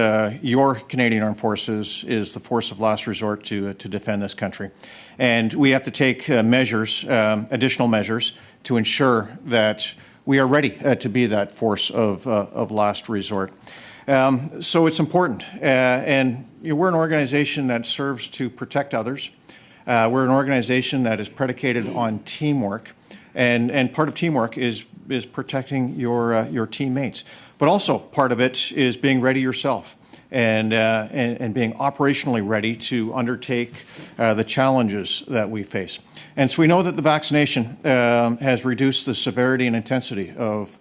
your Canadian Armed Forces is the force of last resort to defend this country. And we have to take measures, additional measures, to ensure that we are ready to be that force of last resort. So it's important. And we're an organization that serves to protect others. We're an organization that is predicated on teamwork. And part of teamwork is protecting your teammates. But also part of it is being ready yourself. and being operationally ready to undertake the challenges that we face. And so we know that the vaccination has reduced the severity and intensity of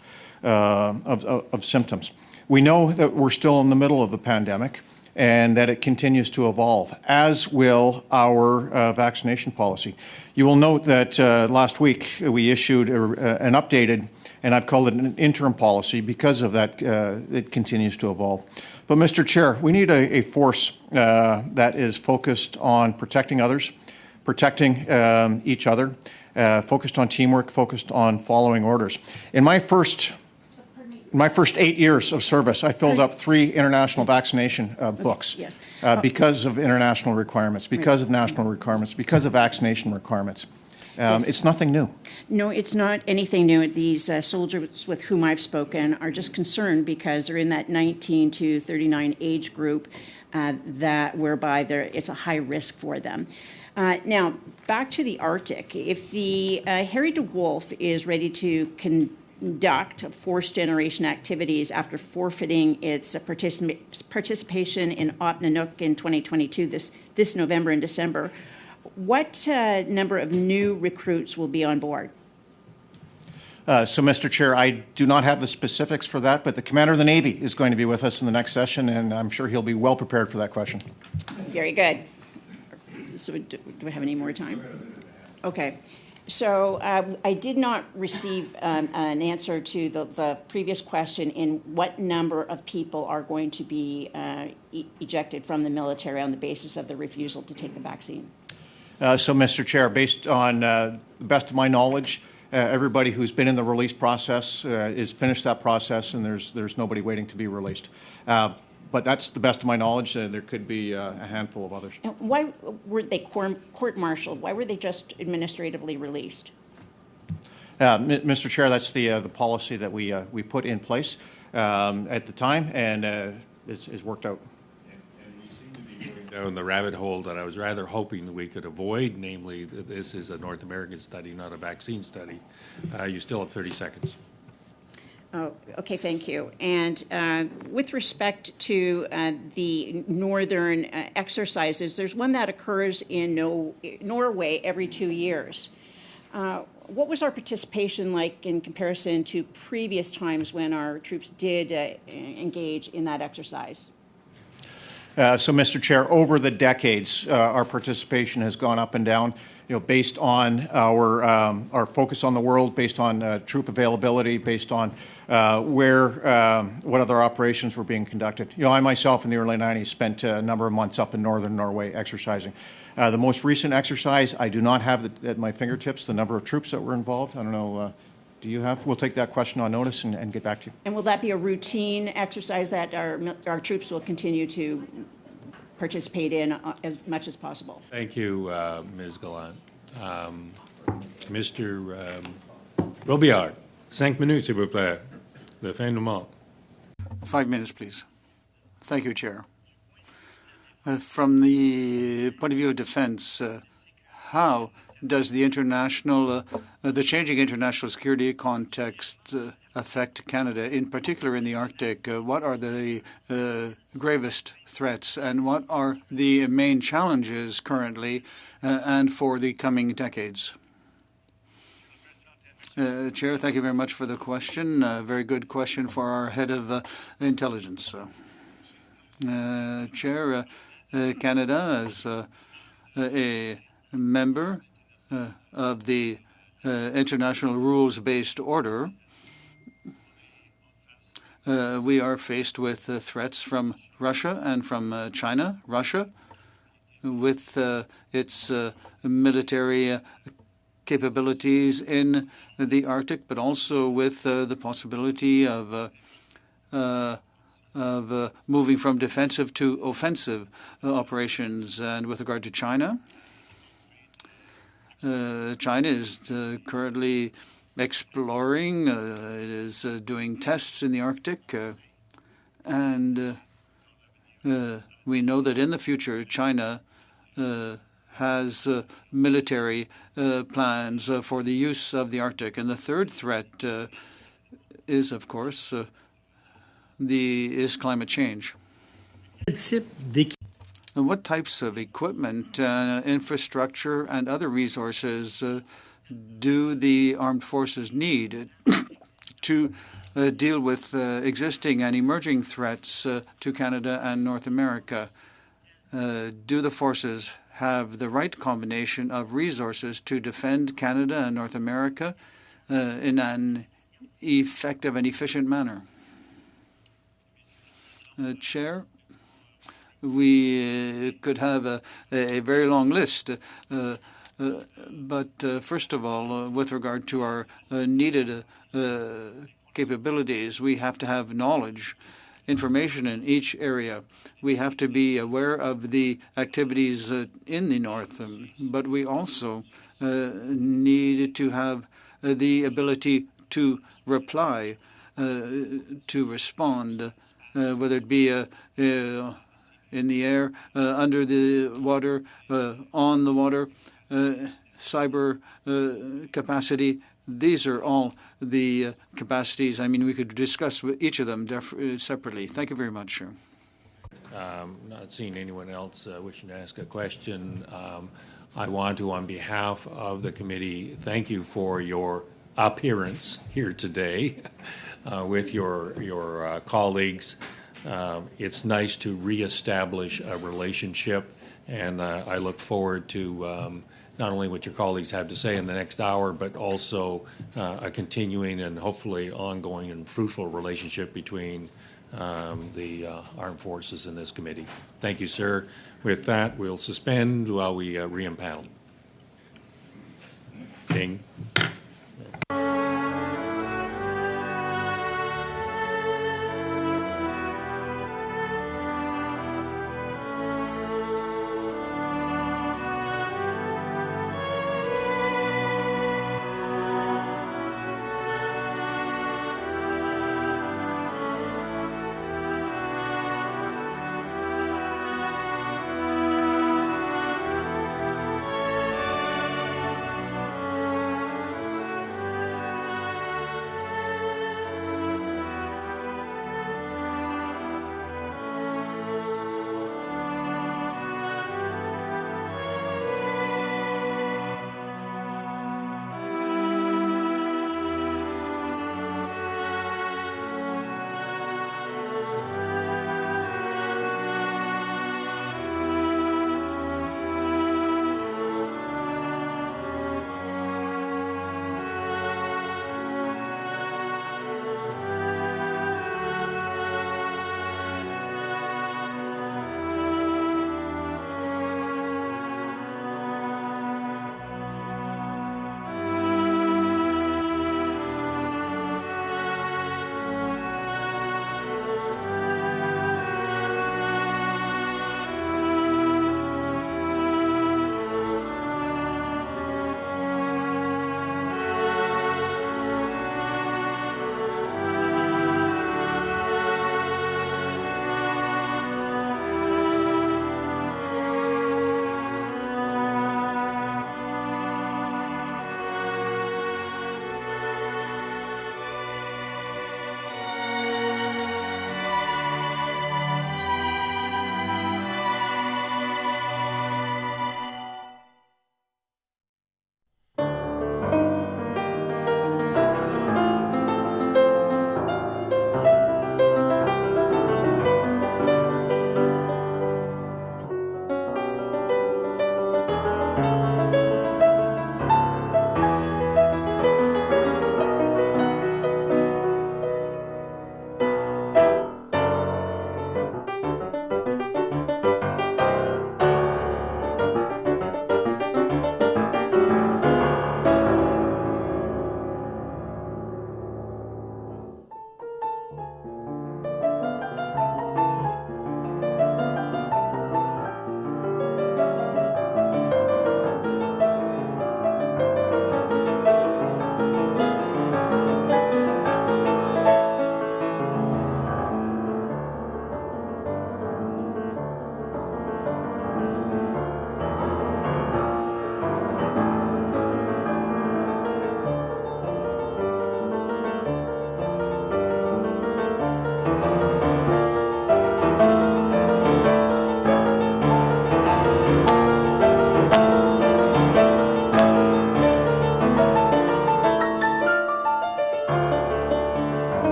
symptoms. We know that we're still in the middle of the pandemic and that it continues to evolve, as will our vaccination policy. You will note that last week we issued an updated, and I've called it an interim policy because of that, it continues to evolve. But Mr. Chair, we need a force that is focused on protecting others, protecting each other, focused on teamwork, focused on following orders. In my first 8 years of service, I filled up 3 international vaccination books because of international requirements, because of national requirements, because of vaccination requirements. It's nothing new. No, it's not anything new. These soldiers with whom I've spoken are just concerned because they're in that 19 to 39 age group that whereby it's a high risk for them. Now, back to the Arctic. If the Harry DeWolf is ready to conduct forced generation activities after forfeiting its participation in Nunavut in 2022, this November and December, what number of new recruits will be on board? So, Mr. Chair, I do not have the specifics for that, but the Commander of the Navy is going to be with us in the next session, and I'm sure he'll be well prepared for that question. Very good. So do we have any more time? Okay. So I did not receive an answer to the previous question in what number of people are going to be ejected from the military on the basis of the refusal to take the vaccine. So, Mr. Chair, based on the best of my knowledge, everybody who's been in the release process is finished that process, and there's nobody waiting to be released. But that's the best of my knowledge. There could be a handful of others. And why weren't they court-martialed? Why were they just administratively released? Mr. Chair, that's the policy that we put in place at the time, and it's worked out. And we seem to be going down the rabbit hole that I was rather hoping that we could avoid, namely that this is a North American study, not a vaccine study. You still have 30 seconds. Oh, okay, thank you. And with respect to the northern exercises, there's one that occurs in Norway every 2 years. What was our participation like in comparison to previous times when our troops did engage in that exercise? So, Mr. Chair, over the decades, our participation has gone up and down. Based on our focus on the world, based on troop availability, based on what other operations were being conducted. I myself in the early 90s spent a number of months up in northern Norway exercising. The most recent exercise, I do not have at my fingertips the number of troops that were involved. I don't know. Do you have? We'll take that question on notice and get back to you. And will that be a routine exercise that our troops will continue to participate in as much as possible? Thank you, Ms. Gallant. Mr. Robillard, 5 minutes, s'il vous plaît. Le fin du monde. 5 minutes, please. Thank you, Chair. From the point of view of defense, how does the changing international security context affect Canada, in particular in the Arctic? What are the gravest threats, and what are the main challenges currently and for the coming decades? Chair, thank you very much for the question. Very good question for our head of intelligence. Chair, Canada is a member of the international rules-based order. We are faced with threats from Russia and from China. Russia, with its military capabilities in the Arctic, but also with the possibility of moving from defensive to offensive operations. And with regard to China, China is currently exploring, it is doing tests in the Arctic, and we know that in the future China has military plans for the use of the Arctic. And the third threat is, of course, is climate change. And what types of equipment, infrastructure, and other resources do the armed forces need to deal with existing and emerging threats to Canada and North America? Do the forces have the right combination of resources to defend Canada and North America in an effective and efficient manner? Chair, we could have a very long list. But first of all, with regard to our needed capabilities, we have to have knowledge, information in each area. We have to be aware of the activities in the North, but we also need to have the ability to reply, to respond, whether it be in the air, under the water, on the water, cyber capacity. These are all the capacities. I mean, we could discuss each of them separately. Thank you very much, Chair. Not seeing anyone else wishing to ask a question. I want to, on behalf of the committee, thank you for your appearance here today with your colleagues. It's nice to reestablish a relationship, and I look forward to not only what your colleagues have to say in the next hour, but also a continuing and hopefully ongoing and fruitful relationship between the armed forces in this committee. Thank you, sir. With that, we'll suspend while we re-impound. Ding.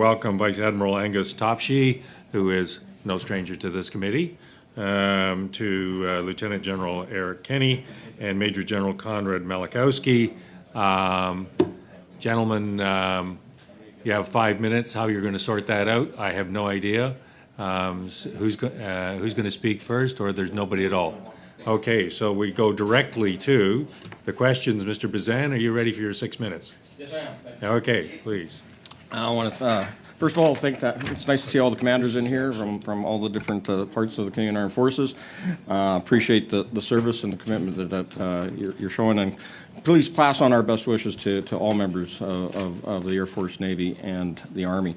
welcome Vice Admiral Angus Topshee, who is no stranger to this committee, to Lieutenant General Eric Kenny and Major General Conrad Malachowski. Gentlemen, you have 5 minutes. How you're going to sort that out, I have no idea. Who's going to speak first, or there's nobody at all? Okay, so we go directly to the questions. Mr. Bazan, are you ready for your 6 minutes? Yes, I am. Okay, please. I want to, first of all, think that it's nice to see all the commanders in here from all the different parts of the Canadian Armed Forces. Appreciate the service and the commitment that you're showing, and please pass on our best wishes to all members of the Air Force, Navy, and the Army.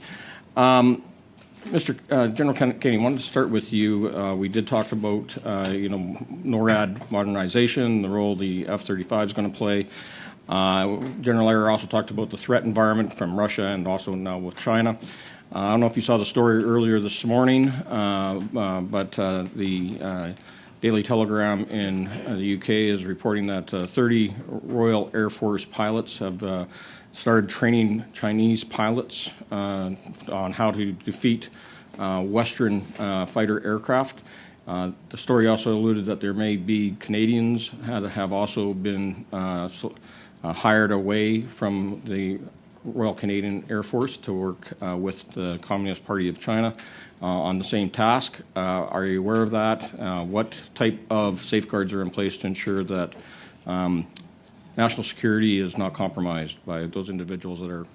Mr. General Kennedy, I wanted to start with you. We did talk about, NORAD modernization, the role the F-35 is going to play. General Eyre also talked about the threat environment from Russia and also now with China. I don't know if you saw the story earlier this morning, but the Daily Telegram in the UK is reporting that 30 Royal Air Force pilots have started training Chinese pilots on how to defeat Western fighter aircraft. The story also alluded that there may be Canadians that have also been hired away from the Royal Canadian Air Force to work with the Communist Party of China on the same task. Are you aware of that? What type of safeguards are in place to ensure that national security is not compromised by those individuals that are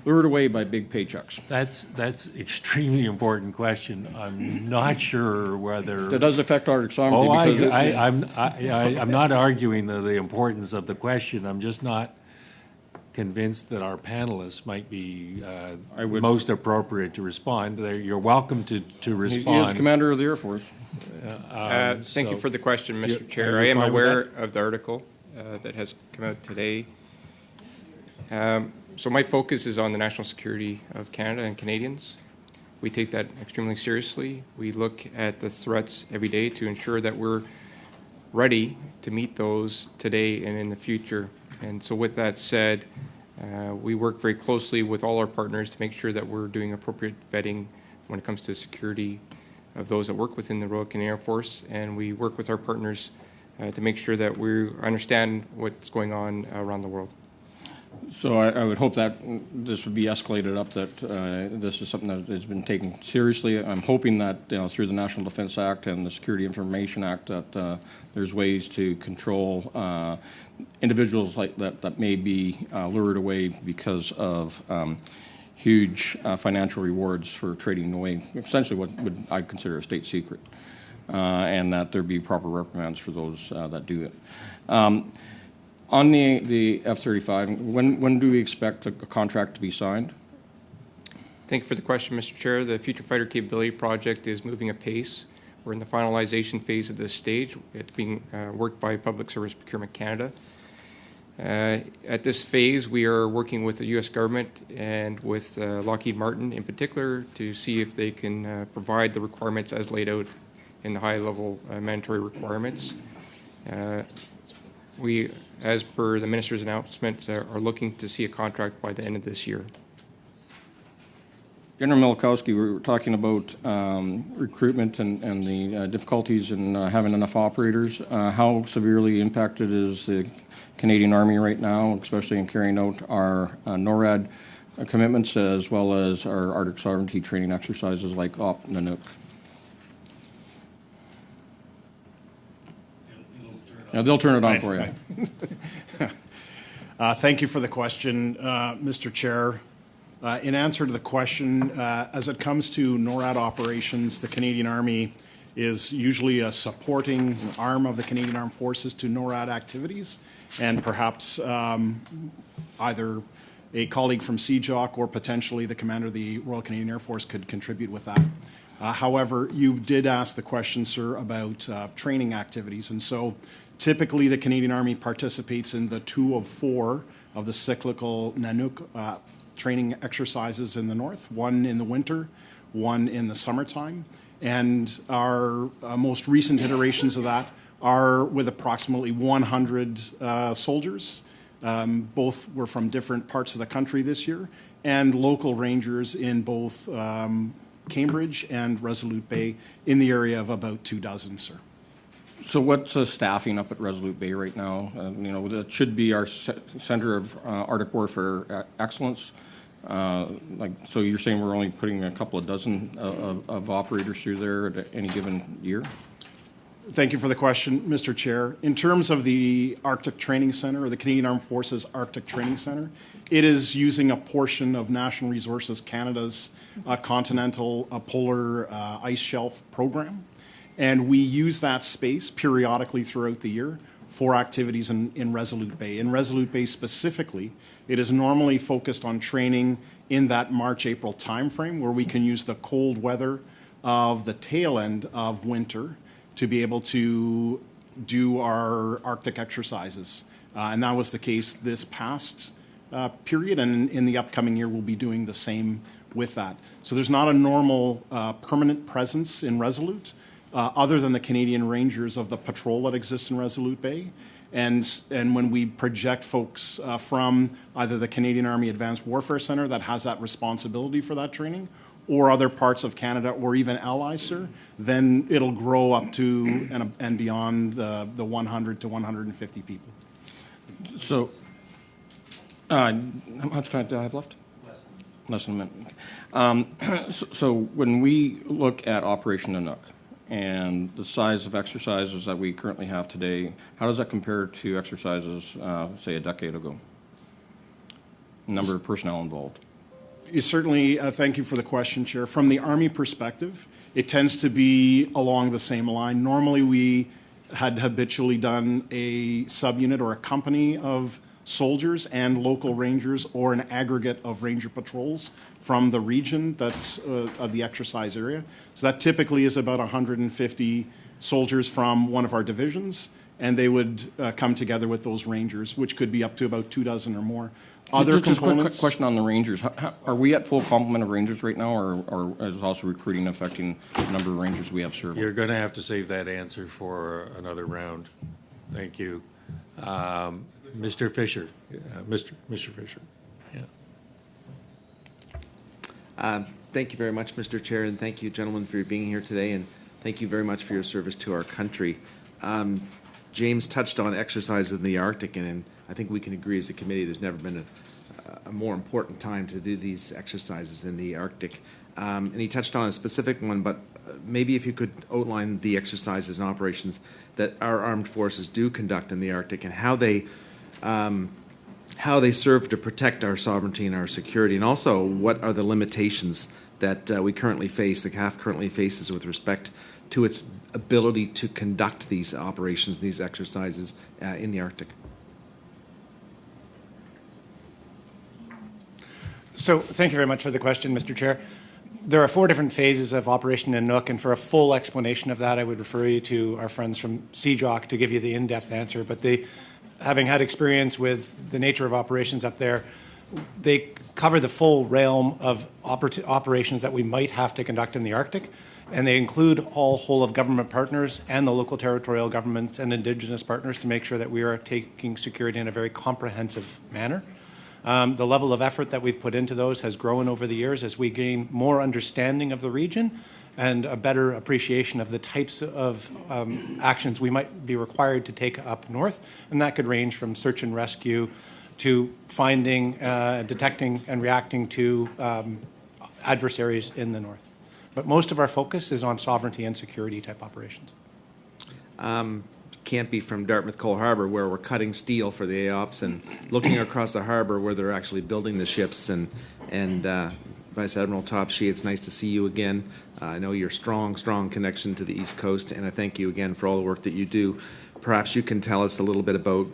lured away by big paychecks? That's extremely important question. I'm not sure whether That does affect Arctic sovereignty. I'm not arguing the importance of the question. I'm just not convinced that our panelists might be most appropriate to respond. You're welcome to respond. He is Commander of the Air Force. Thank you for the question, Mr. Chair. I am aware of the article that has come out today. So my focus is on the national security of Canada and Canadians. We take that extremely seriously. We look at the threats every day to ensure that we're ready to meet those today and in the future. And so with that said, we work very closely with all our partners to make sure that we're doing appropriate vetting when it comes to security of those that work within the Royal Canadian Air Force. And we work with our partners to make sure that we understand what's going on around the world. So I would hope that this would be escalated up, that this is something that has been taken seriously. I'm hoping that through the National Defense Act and the Security Information Act that there's ways to control individuals like that may be lured away because of huge financial rewards for trading away essentially what would I consider a state secret, and that there be proper reprimands for those that do it. On the F-35, when do we expect a contract to be signed? Thank you for the question, Mr. Chair. The Future Fighter Capability Project is moving apace. We're in the finalization phase at this stage. It's being worked by Public Service Procurement Canada. At this phase, we are working with the U.S. government and with Lockheed Martin in particular to see if they can provide the requirements as laid out in the high-level mandatory requirements. We, as per the Minister's announcement, are looking to see a contract by the end of this year. General Malachowski, we were talking about recruitment and the difficulties in having enough operators. How severely impacted is the Canadian Army right now, especially in carrying out our NORAD commitments as well as our Arctic sovereignty training exercises like Op Nanook? Yeah, they'll turn it on for you. Thank you for the question, Mr. Chair. In answer to the question, as it comes to NORAD operations, the Canadian Army is usually a supporting arm of the Canadian Armed Forces to NORAD activities, and perhaps either a colleague from CJOC or potentially the commander of the Royal Canadian Air Force could contribute with that. However, you did ask the question, sir, about training activities, and so typically the Canadian Army participates in the 2 of 4 of the cyclical Nanook training exercises in the north, 1 in the winter, 1 in the summertime. And our most recent iterations of that are with approximately 100 soldiers. Both were from different parts of the country this year. and local rangers in both Cambridge and Resolute Bay in the area of about 24, sir. So what's staffing up at Resolute Bay right now? That should be our center of Arctic warfare excellence. So you're saying we're only putting a couple of dozen of operators through there at any given year? Thank you for the question, Mr. Chair. In terms of the Arctic Training Center, or the Canadian Armed Forces Arctic Training Center, it is using a portion of National Resources Canada's continental polar ice shelf program. And we use that space periodically throughout the year for activities in Resolute Bay. In Resolute Bay specifically, it is normally focused on training in that March-April timeframe, where we can use the cold weather of the tail end of winter to be able to do our Arctic exercises. And that was the case this past period, and in the upcoming year we'll be doing the same with that. So there's not a normal permanent presence in Resolute, other than the Canadian Rangers of the patrol that exists in Resolute Bay. And when we project folks from either the Canadian Army Advanced Warfare Center that has that responsibility for that training, or other parts of Canada, or even allies, sir, then it'll grow up to and beyond the 100 to 150 people. So, how much time do I have left? Less than a minute. So when we look at Operation Nanook and the size of exercises that we currently have today, how does that compare to exercises, say, a decade ago? Number of personnel involved. Certainly, thank you for the question, Chair. From the Army perspective, it tends to be along the same line. Normally, we had habitually done a subunit or a company of soldiers and local rangers, or an aggregate of ranger patrols from the region that's of the exercise area. So that typically is about 150 soldiers from one of our divisions, and they would come together with those rangers, which could be up to about 24 or more. Other just components. A quick question on the Rangers. Are we at full complement of Rangers right now, or is also recruiting affecting the number of Rangers we have serving? You're going to have to save that answer for another round. Thank you. Mr. Fisher. Mr. Fisher. Yeah. Thank you very much, Mr. Chair, and thank you, gentlemen, for being here today, and thank you very much for your service to our country. James touched on exercises in the Arctic, and I think we can agree as a committee there's never been a more important time to do these exercises in the Arctic. And he touched on a specific one, but maybe if you could outline the exercises and operations that our armed forces do conduct in the Arctic, and how they serve to protect our sovereignty and our security, and also what are the limitations that we currently face, the CAF currently faces with respect to its ability to conduct these operations, these exercises in the Arctic. So thank you very much for the question, Mr. Chair. There are 4 different phases of Operation Nanook, and for a full explanation of that, I would refer you to our friends from CJOC to give you the in-depth answer. But having had experience with the nature of operations up there, they cover the full realm of operations that we might have to conduct in the Arctic, and they include all whole-of-government partners and the local territorial governments and Indigenous partners to make sure that we are taking security in a very comprehensive manner. The level of effort that we've put into those has grown over the years as we gain more understanding of the region and a better appreciation of the types of actions we might be required to take up north. And that could range from search and rescue to finding, detecting, and reacting to adversaries in the north. But most of our focus is on sovereignty and security type operations. Can't be from Dartmouth Coal Harbour, where we're cutting steel for the AOPS, and looking across the harbour where they're actually building the ships. And Vice Admiral Topshee, it's nice to see you again. I know your strong connection to the East Coast, and I thank you again for all the work that you do. Perhaps you can tell us a little bit about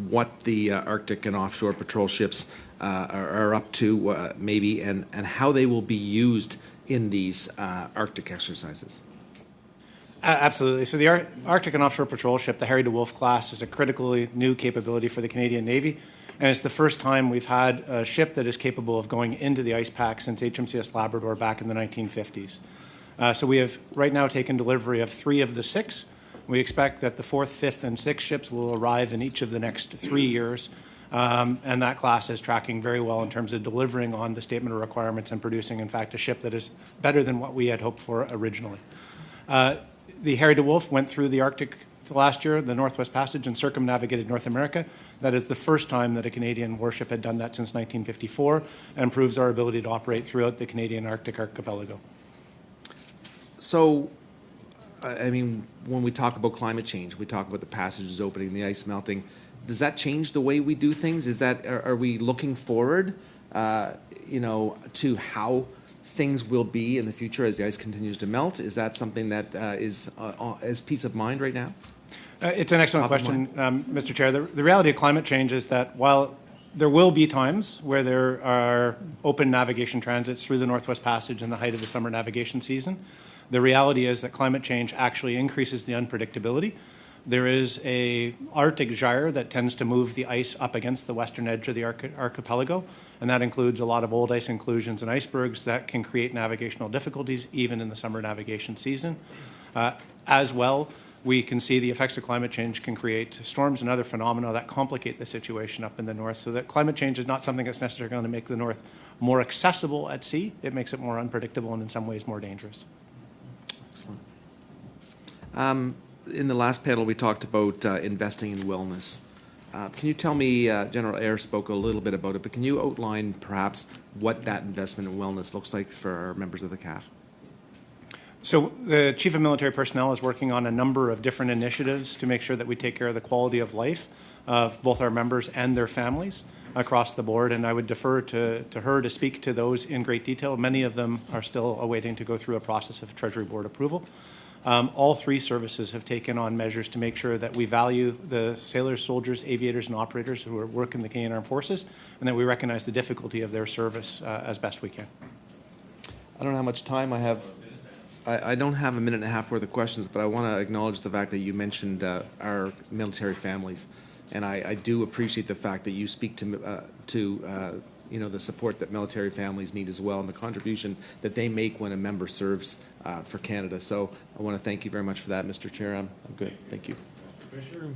what the Arctic and offshore patrol ships are up to, maybe, and how they will be used in these Arctic exercises. Absolutely. So the Arctic and Offshore Patrol Ship, the Harry DeWolf class, is a critically new capability for the Canadian Navy, and it's the first time we've had a ship that is capable of going into the ice pack since HMCS Labrador back in the 1950s. So we have right now taken delivery of 3 of the 6. We expect that the 4th, 5th, and 6th ships will arrive in each of the next 3 years. And that class is tracking very well in terms of delivering on the statement of requirements and producing, in fact, a ship that is better than what we had hoped for originally. The Harry DeWolf went through the Arctic last year, the Northwest Passage, and circumnavigated North America. That is the first time that a Canadian warship had done that since 1954, and proves our ability to operate throughout the Canadian Arctic archipelago. So, I mean, when we talk about climate change, we talk about the passages opening, the ice melting. Does that change the way we do things? Are we looking forward, to how things will be in the future as the ice continues to melt? Is that something that is peace of mind right now? It's an excellent question, Mr. Chair. The reality of climate change is that while there will be times where there are open navigation transits through the Northwest Passage in the height of the summer navigation season, the reality is that climate change actually increases the unpredictability. There is a Arctic gyre that tends to move the ice up against the western edge of the archipelago, and that includes a lot of old ice inclusions and icebergs that can create navigational difficulties even in the summer navigation season. As well, we can see the effects of climate change can create storms and other phenomena that complicate the situation up in the north, so that climate change is not something that's necessarily going to make the north more accessible at sea. It makes it more unpredictable and in some ways more dangerous. Excellent. In the last panel, we talked about investing in wellness. Can you tell me, General Eyre spoke a little bit about it, but can you outline perhaps what that investment in wellness looks like for our members of the CAF? So the Chief of Military Personnel is working on a number of different initiatives to make sure that we take care of the quality of life of both our members and their families across the board, and I would defer to her to speak to those in great detail. Many of them are still awaiting to go through a process of Treasury Board approval. All three services have taken on measures to make sure that we value the sailors, soldiers, aviators, and operators who work in the Canadian Armed Forces, and that we recognize the difficulty of their service as best we can. I don't know how much time I have. I don't have a minute and a half worth of questions, but I want to acknowledge the fact that you mentioned our military families, and I do appreciate the fact that you speak to the support that military families need as well, and the contribution that they make when a member serves for Canada. So I want to thank you very much for that, Mr. Chair. I'm good. Thank you. Commissioner.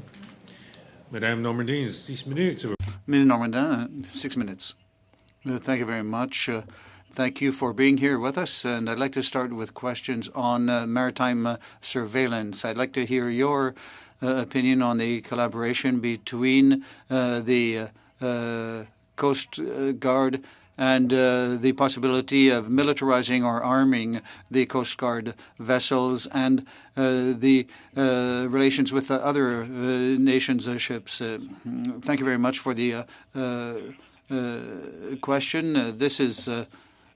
Madame Normandin, 6 minutes. Ms. Normandin, 6 minutes. Thank you very much. Thank you for being here with us, and I'd like to start with questions on maritime surveillance. I'd like to hear your opinion on the collaboration between the Coast Guard and the possibility of militarizing or arming the Coast Guard vessels and the relations with other nations' ships. Thank you very much for the question. This is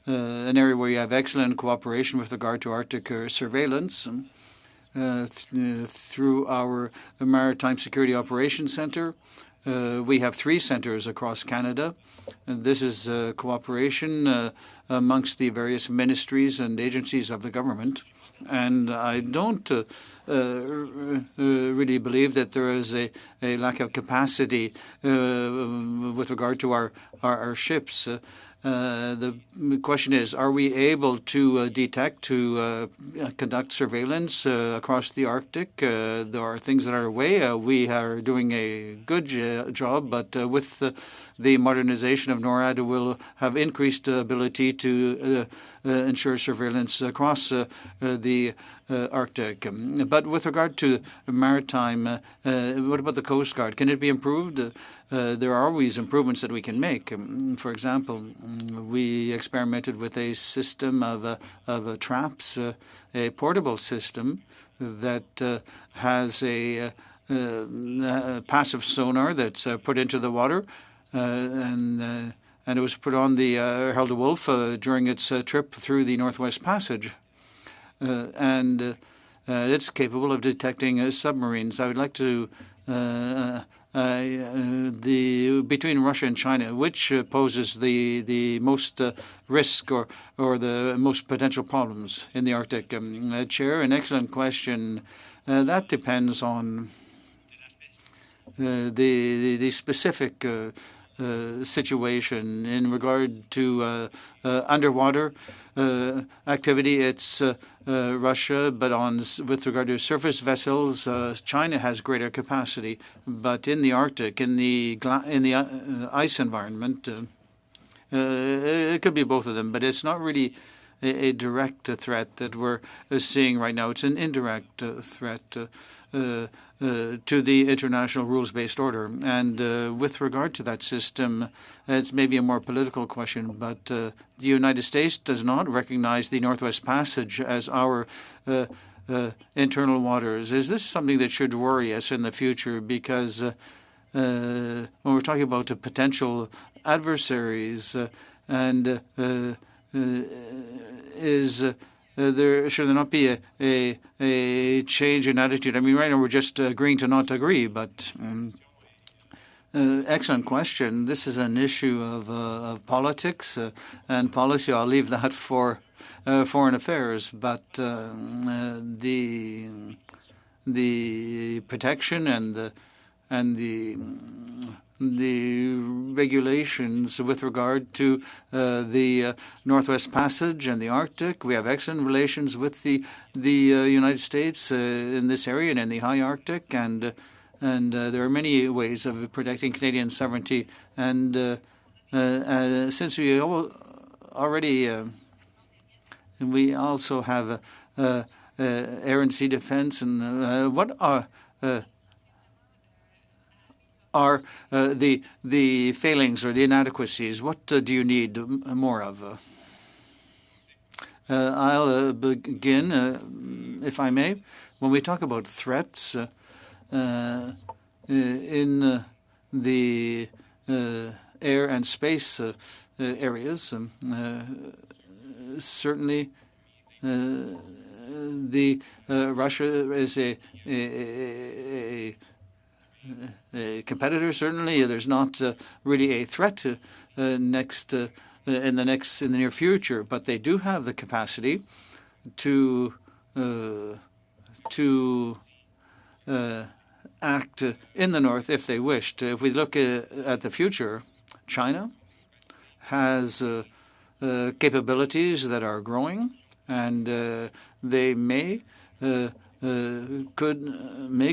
an area where you have excellent cooperation with regard to Arctic surveillance through our Maritime Security Operations Centre. We have 3 centres across Canada, and this is cooperation amongst the various ministries and agencies of the government. And I don't really believe that there is a lack of capacity with regard to our ships. The question is, are we able to detect, to conduct surveillance across the Arctic? There are things that are away. We are doing a good job, but with the modernization of NORAD, we'll have increased ability to ensure surveillance across the Arctic. But with regard to maritime, what about the Coast Guard? Can it be improved? There are always improvements that we can make. For example, we experimented with a system of traps, a portable system that has a passive sonar that's put into the water, and it was put on the Harry DeWolf during its trip through the Northwest Passage. And it's capable of detecting submarines. I would like to between Russia and China, which poses the most risk or the most potential problems in the Arctic? Chair, an excellent question. That depends on the specific situation. In regard to underwater activity, it's Russia, but with regard to surface vessels, China has greater capacity. But in the Arctic, in the ice environment, it could be both of them, but it's not really a direct threat that we're seeing right now. It's an indirect threat to the international rules-based order. And with regard to that system, it's maybe a more political question, but the United States does not recognize the Northwest Passage as our internal waters. Is this something that should worry us in the future? Because when we're talking about the potential adversaries and should there not be a change in attitude? I mean, right now we're just agreeing to not agree, but excellent question. This is an issue of politics and policy. I'll leave that for foreign affairs, but the protection and the regulations with regard to the Northwest Passage and the Arctic. We have excellent relations with the United States in this area and in the high Arctic, and there are many ways of protecting Canadian sovereignty. And since we already we also have air and sea defense, and what are the failings or the inadequacies? What do you need more of? I'll begin, if I may. When we talk about threats in the air and space areas, certainly Russia is a competitor. Certainly, there's not really a threat in the near future, but they do have the capacity to act in the north if they wished. If we look at the future, China has capabilities that are growing, and they may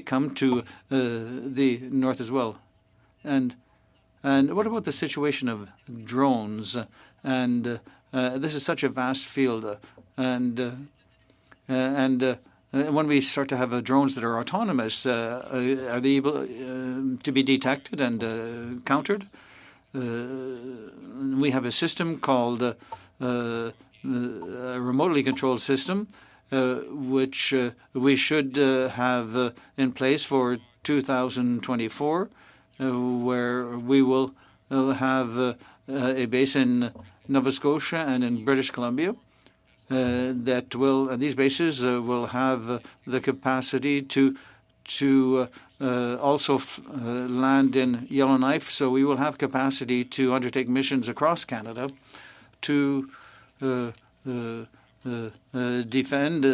come to the north as well. And what about the situation of drones? And this is such a vast field, and when we start to have drones that are autonomous, are they able to be detected and countered? We have a system called a remotely controlled system, which we should have in place for 2024, where we will have a base in Nova Scotia and in British Columbia. These bases will have the capacity to also land in Yellowknife. So we will have capacity to undertake missions across Canada to defend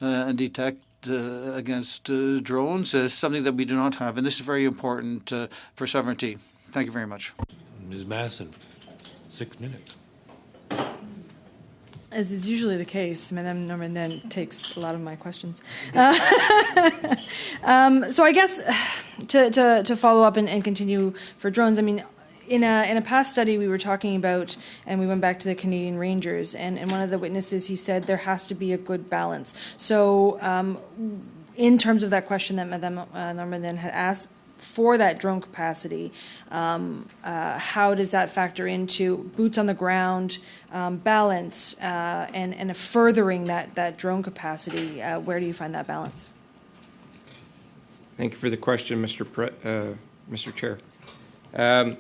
and detect against drones, something that we do not have. And this is very important for sovereignty. Thank you very much. Ms. Masson, 6 minutes. As is usually the case, Madame Normandin takes a lot of my questions. So I guess to follow up and continue for drones, I mean, in a past study we were talking about, and we went back to the Canadian Rangers, and one of the witnesses, he said there has to be a good balance. So in terms of that question that Madame Normandin had asked, for that drone capacity, how does that factor into boots on the ground, balance, and furthering that drone capacity? Where do you find that balance? Thank you for the question, Mr. Chair.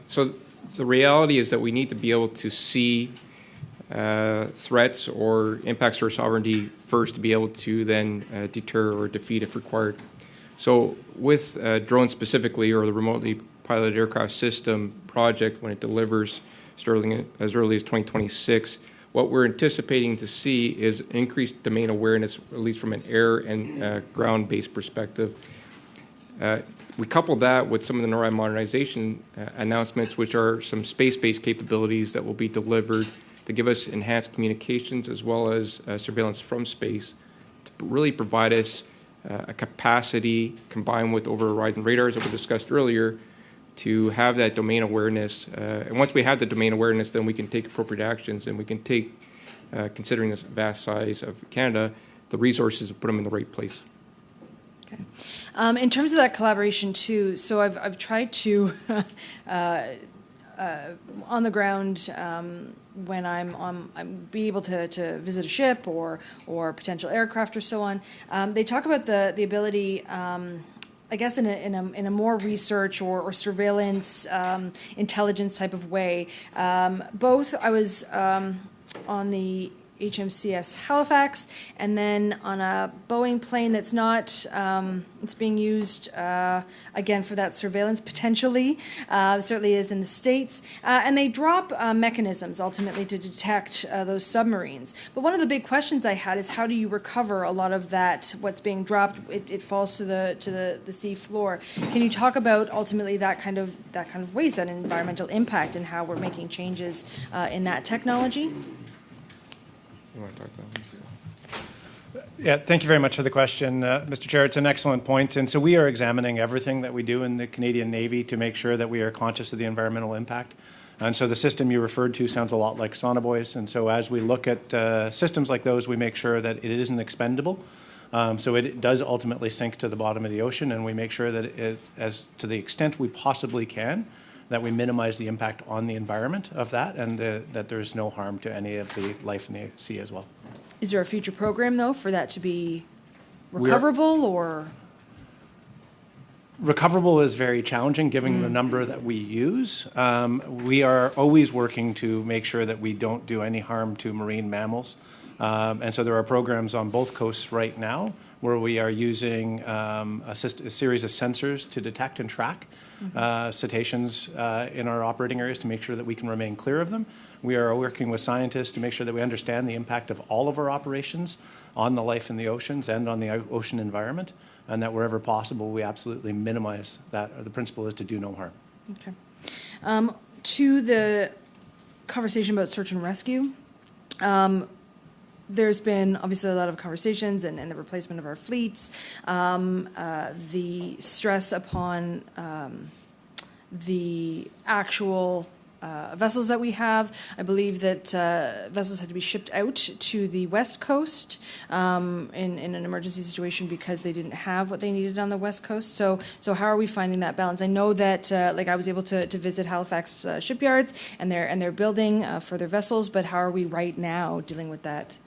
So the reality is that we need to be able to see threats or impacts to our sovereignty first to be able to then deter or defeat if required. So with drones specifically, or the remotely piloted aircraft system project, when it delivers starting as early as 2026, what we're anticipating to see is increased domain awareness, at least from an air and ground-based perspective. We couple that with some of the NORAD modernization announcements, which are some space-based capabilities that will be delivered to give us enhanced communications as well as surveillance from space to really provide us a capacity combined with over-horizon radars that we discussed earlier to have that domain awareness. And once we have the domain awareness, then we can take appropriate actions, and we can take, considering the vast size of Canada, the resources and put them in the right place. Okay. In terms of that collaboration too, so I've tried to on the ground when I'm be able to visit a ship or potential aircraft or so on. They talk about the ability. I guess in a more research or surveillance intelligence type of way. Both I was on the HMCS Halifax, and then on a Boeing plane that's not, it's being used again for that surveillance potentially, certainly is in the States, and they drop mechanisms ultimately to detect those submarines. But one of the big questions I had is how do you recover a lot of that, what's being dropped, it falls to the sea floor. Can you talk about ultimately that kind of waste, that environmental impact, and how we're making changes in that technology? You want to talk about that? Yeah, thank you very much for the question, Mr. Chair. It's an excellent point. And so we are examining everything that we do in the Canadian Navy to make sure that we are conscious of the environmental impact. And so the system you referred to sounds a lot like Sonobuoys. And so as we look at systems like those, we make sure that it isn't expendable. So it does ultimately sink to the bottom of the ocean, and we make sure that it, as to the extent we possibly can, that we minimize the impact on the environment of that, and that there's no harm to any of the life in the sea as well. Is there a future program, though, for that to be recoverable or? Recoverable is very challenging given the number that we use. We are always working to make sure that we don't do any harm to marine mammals. And so there are programs on both coasts right now where we are using a series of sensors to detect and track cetaceans in our operating areas to make sure that we can remain clear of them. We are working with scientists to make sure that we understand the impact of all of our operations on the life in the oceans and on the ocean environment, and that wherever possible, we absolutely minimize that. The principle is to do no harm. Okay. To the conversation about search and rescue, there's been obviously a lot of conversations and the replacement of our fleets, the stress upon the actual vessels that we have. I believe that vessels had to be shipped out to the West Coast in an emergency situation because they didn't have what they needed on the West Coast. So how are we finding that balance? I know that I was able to visit Halifax shipyards, and they're building further vessels, but how are we right now dealing with that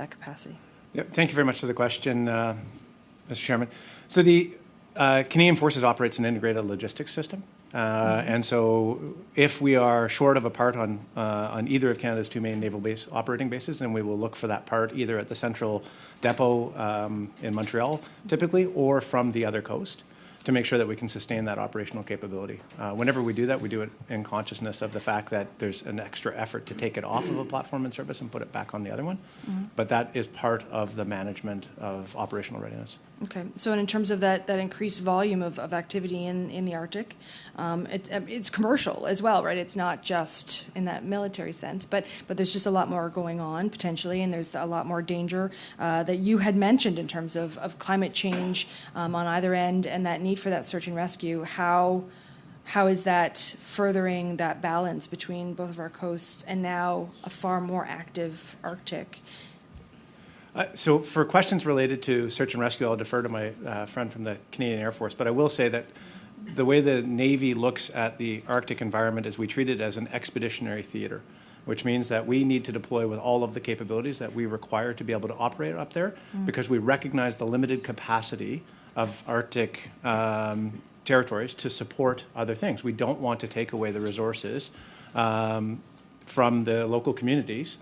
capacity? Yep. Thank you very much for the question, Mr. Chairman. So the Canadian Forces operates an integrated logistics system. And so if we are short of a part on either of Canada's two main naval base operating bases, then we will look for that part either at the central depot in Montreal, typically, or from the other coast to make sure that we can sustain that operational capability. Whenever we do that, we do it in consciousness of the fact that there's an extra effort to take it off of a platform and service and put it back on the other one. But that is part of the management of operational readiness. Okay. So in terms of that increased volume of activity in the Arctic, it's commercial as well, right? It's not just in that military sense, but there's just a lot more going on potentially, and there's a lot more danger that you had mentioned in terms of climate change on either end and that need for that search and rescue. How is that furthering that balance between both of our coasts and now a far more active Arctic? So for questions related to search and rescue, I'll defer to my friend from the Canadian Air Force, but I will say that the way the Navy looks at the Arctic environment is we treat it as an expeditionary theater, which means that we need to deploy with all of the capabilities that we require to be able to operate up there because we recognize the limited capacity of Arctic territories to support other things. We don't want to take away the resources from the local communities.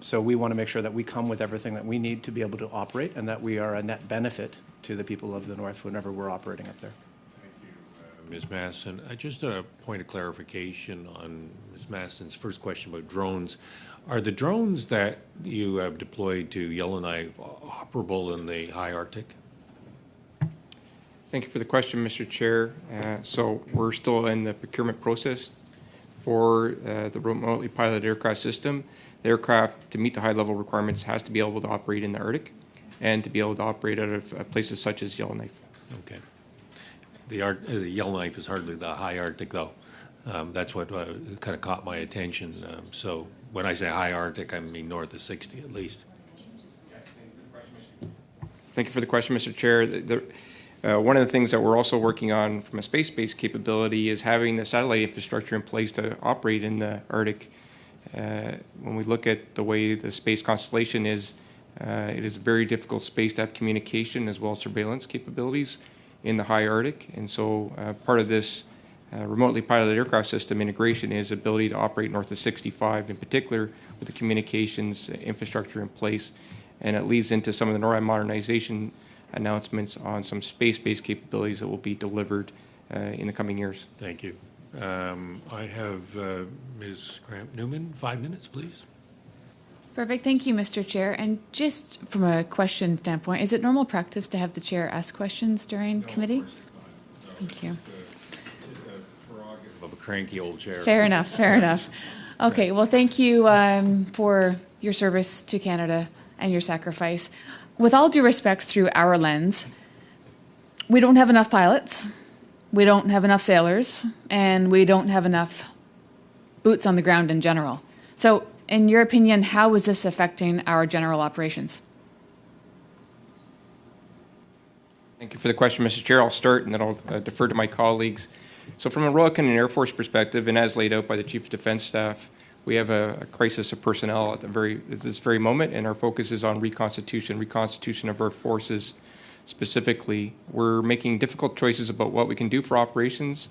So we want to make sure that we come with everything that we need to be able to operate and that we are a net benefit to the people of the North whenever we're operating up there. Thank you, Ms. Masson. Just a point of clarification on Ms. Masson's first question about drones. Are the drones that you have deployed to Yellowknife operable in the high Arctic? Thank you for the question, Mr. Chair. So we're still in the procurement process for the remotely piloted aircraft system. The aircraft, to meet the high-level requirements, has to be able to operate in the Arctic and to be able to operate out of places such as Yellowknife. Okay. The Yellowknife is hardly the high Arctic, though. That's what kind of caught my attention. So when I say high Arctic, I mean north of 60 at least. Thank you for the question, Mr. Chair. One of the things that we're also working on from a space-based capability is having the satellite infrastructure in place to operate in the Arctic. When we look at the way the space constellation is, it is a very difficult space to have communication as well as surveillance capabilities in the high Arctic. And so part of this remotely piloted aircraft system integration is ability to operate north of 65, in particular with the communications infrastructure in place. And it leads into some of the NORAD modernization announcements on some space-based capabilities that will be delivered in the coming years. Thank you. I have Ms. Cramp-Newman, 5 minutes, please. Perfect. Thank you, Mr. Chair. And just from a question standpoint, is it normal practice to have the chair ask questions during committee? Thank you. Of a cranky old chair. Fair enough. Fair enough. Okay. Well, thank you for your service to Canada and your sacrifice. With all due respect, through our lens, we don't have enough pilots, we don't have enough sailors, and we don't have enough boots on the ground in general. So, in your opinion, how is this affecting our general operations? Thank you for the question, Mr. Chair. I'll start and then I'll defer to my colleagues. So from a Royal Canadian Air Force perspective, and as laid out by the Chief of Defence Staff, we have a crisis of personnel at this very moment, and our focus is on reconstitution of our forces specifically. We're making difficult choices about what we can do for operations.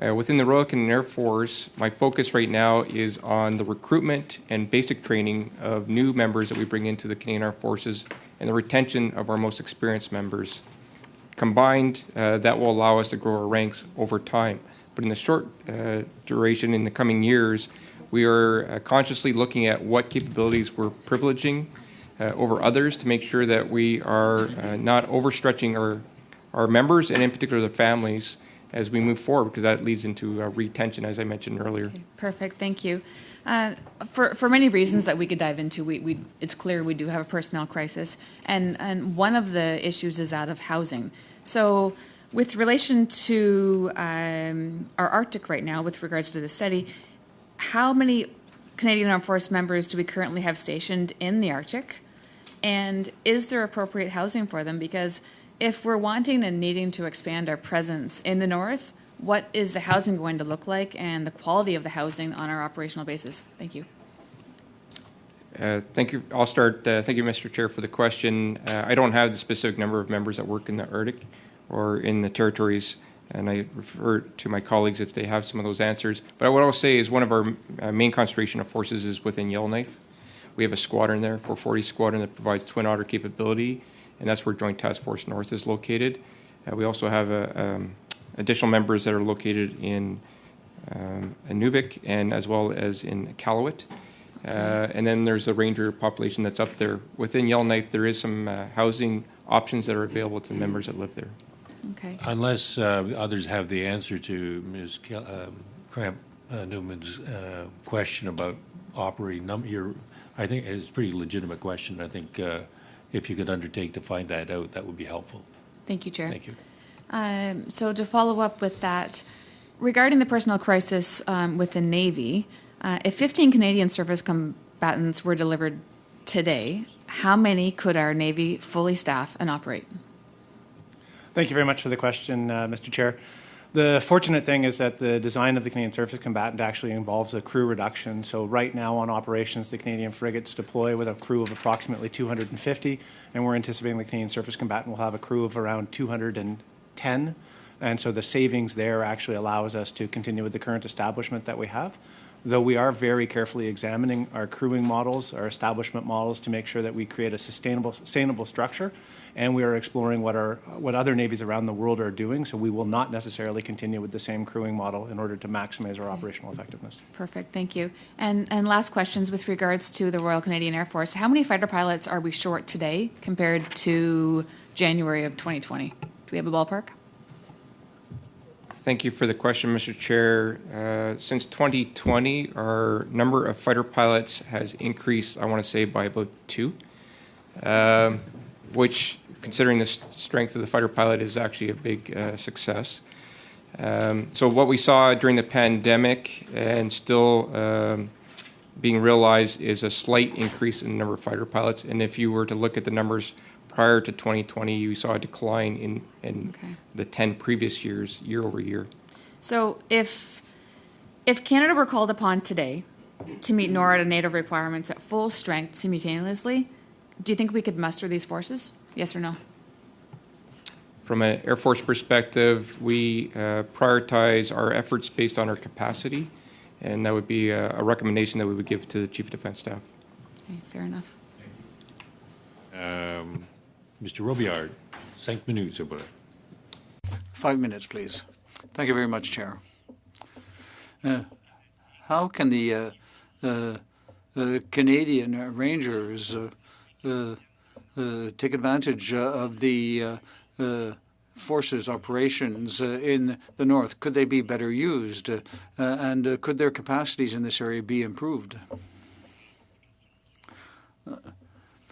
Within the Royal Canadian Air Force, my focus right now is on the recruitment and basic training of new members that we bring into the Canadian Armed Forces and the retention of our most experienced members. Combined, that will allow us to grow our ranks over time. But in the short duration, in the coming years, we are consciously looking at what capabilities we're privileging over others to make sure that we are not overstretching our members and in particular the families as we move forward, because that leads into retention, as I mentioned earlier. Okay, perfect, thank you. For many reasons that we could dive into, it's clear we do have a personnel crisis, and one of the issues is that of housing. So with relation to our Arctic right now, with regards to the study, how many Canadian Armed Force members do we currently have stationed in the Arctic? And is there appropriate housing for them? Because if we're wanting and needing to expand our presence in the North, what is the housing going to look like and the quality of the housing on our operational basis? Thank you. Thank you. I'll start. Thank you, Mr. Chair, for the question. I don't have the specific number of members that work in the Arctic or in the territories, and I refer to my colleagues if they have some of those answers. But what I'll say is one of our main concentration of forces is within Yellowknife. We have a squadron there, 440 Squadron, that provides Twin Otter capability, and that's where Joint Task Force North is located. We also have additional members that are located in Inuvik and as well as in Iqaluit. And then there's the Ranger population that's up there. Within Yellowknife, there is some housing options that are available to the members that live there. Okay. Unless others have the answer to Ms. Cramp-Newman's question about operating I think it's a pretty legitimate question. I think if you could undertake to find that out, that would be helpful. Thank you, Chair. Thank you. So to follow up with that, regarding the personnel crisis with the Navy, if 15 Canadian service combatants were delivered today, how many could our Navy fully staff and operate? Thank you very much for the question, Mr. Chair. The fortunate thing is that the design of the Canadian Surface Combatant actually involves a crew reduction. So right now on operations, the Canadian frigates deploy with a crew of approximately 250, and we're anticipating the Canadian Surface Combatant will have a crew of around 210. And so the savings there actually allows us to continue with the current establishment that we have. Though we are very carefully examining our crewing models, our establishment models, to make sure that we create a sustainable structure, and we are exploring what other navies around the world are doing, so we will not necessarily continue with the same crewing model in order to maximize our operational effectiveness. Perfect, thank you. And last questions with regards to the Royal Canadian Air Force. How many fighter pilots are we short today compared to January of 2020? Do we have a ballpark? Thank you for the question, Mr. Chair. Since 2020, our number of fighter pilots has increased, I want to say, by about 2, which, considering the strength of the fighter pilot, is actually a big success. So what we saw during the pandemic and still being realized is a slight increase in the number of fighter pilots. And if you were to look at the numbers prior to 2020, you saw a decline in the 10 previous years, year over year. So if Canada were called upon today to meet NORAD and NATO requirements at full strength simultaneously, do you think we could muster these forces? Yes or no? From an Air Force perspective, we prioritize our efforts based on our capacity, and that would be a recommendation that we would give to the Chief of Defence Staff. Okay, fair enough. Mr. Robillard, 5 minutes, s'il vous plaît. 5 minutes, please. Thank you very much, Chair. How can the Canadian Rangers take advantage of the forces operations in the north? Could they be better used? And could their capacities in this area be improved?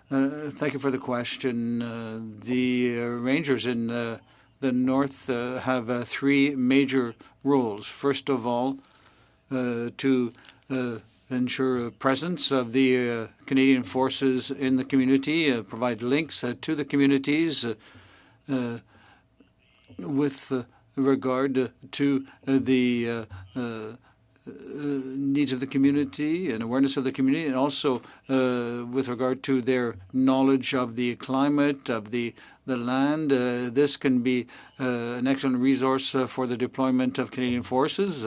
Thank you for the question. The Rangers in the north have 3 major roles. First of all, to ensure a presence of the Canadian forces in the community, provide links to the communities with regard to the needs of the community and awareness of the community, and also with regard to their knowledge of the climate, of the land. This can be an excellent resource for the deployment of Canadian forces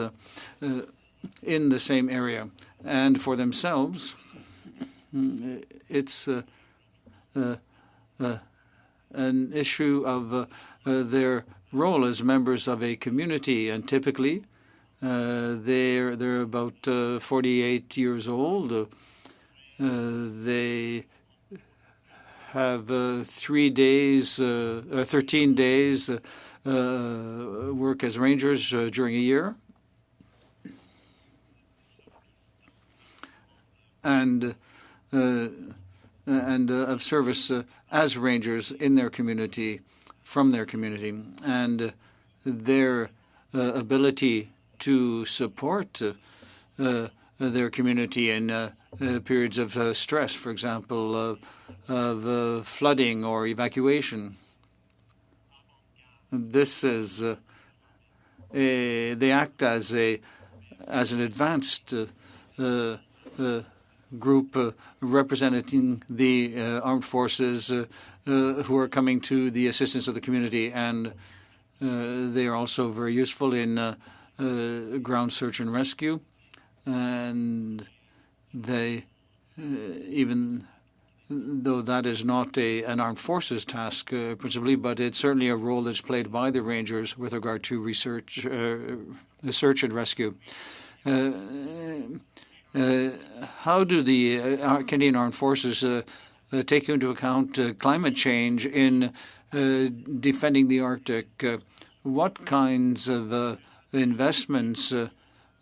in the same area. And for themselves, it's an issue of their role as members of a community, and typically they're about 48 years old. They have 13 days work as Rangers during a year, and of service as Rangers in their community, from their community, and their ability to support their community in periods of stress, for example, of flooding or evacuation. This is they act as an advanced group representing the armed forces who are coming to the assistance of the community, and they are also very useful in ground search and rescue, and they, even though that is not an armed forces task principally, but it's certainly a role that's played by the Rangers with regard to research, search and rescue. How do the Canadian Armed Forces take into account climate change in defending the Arctic? What kinds of investments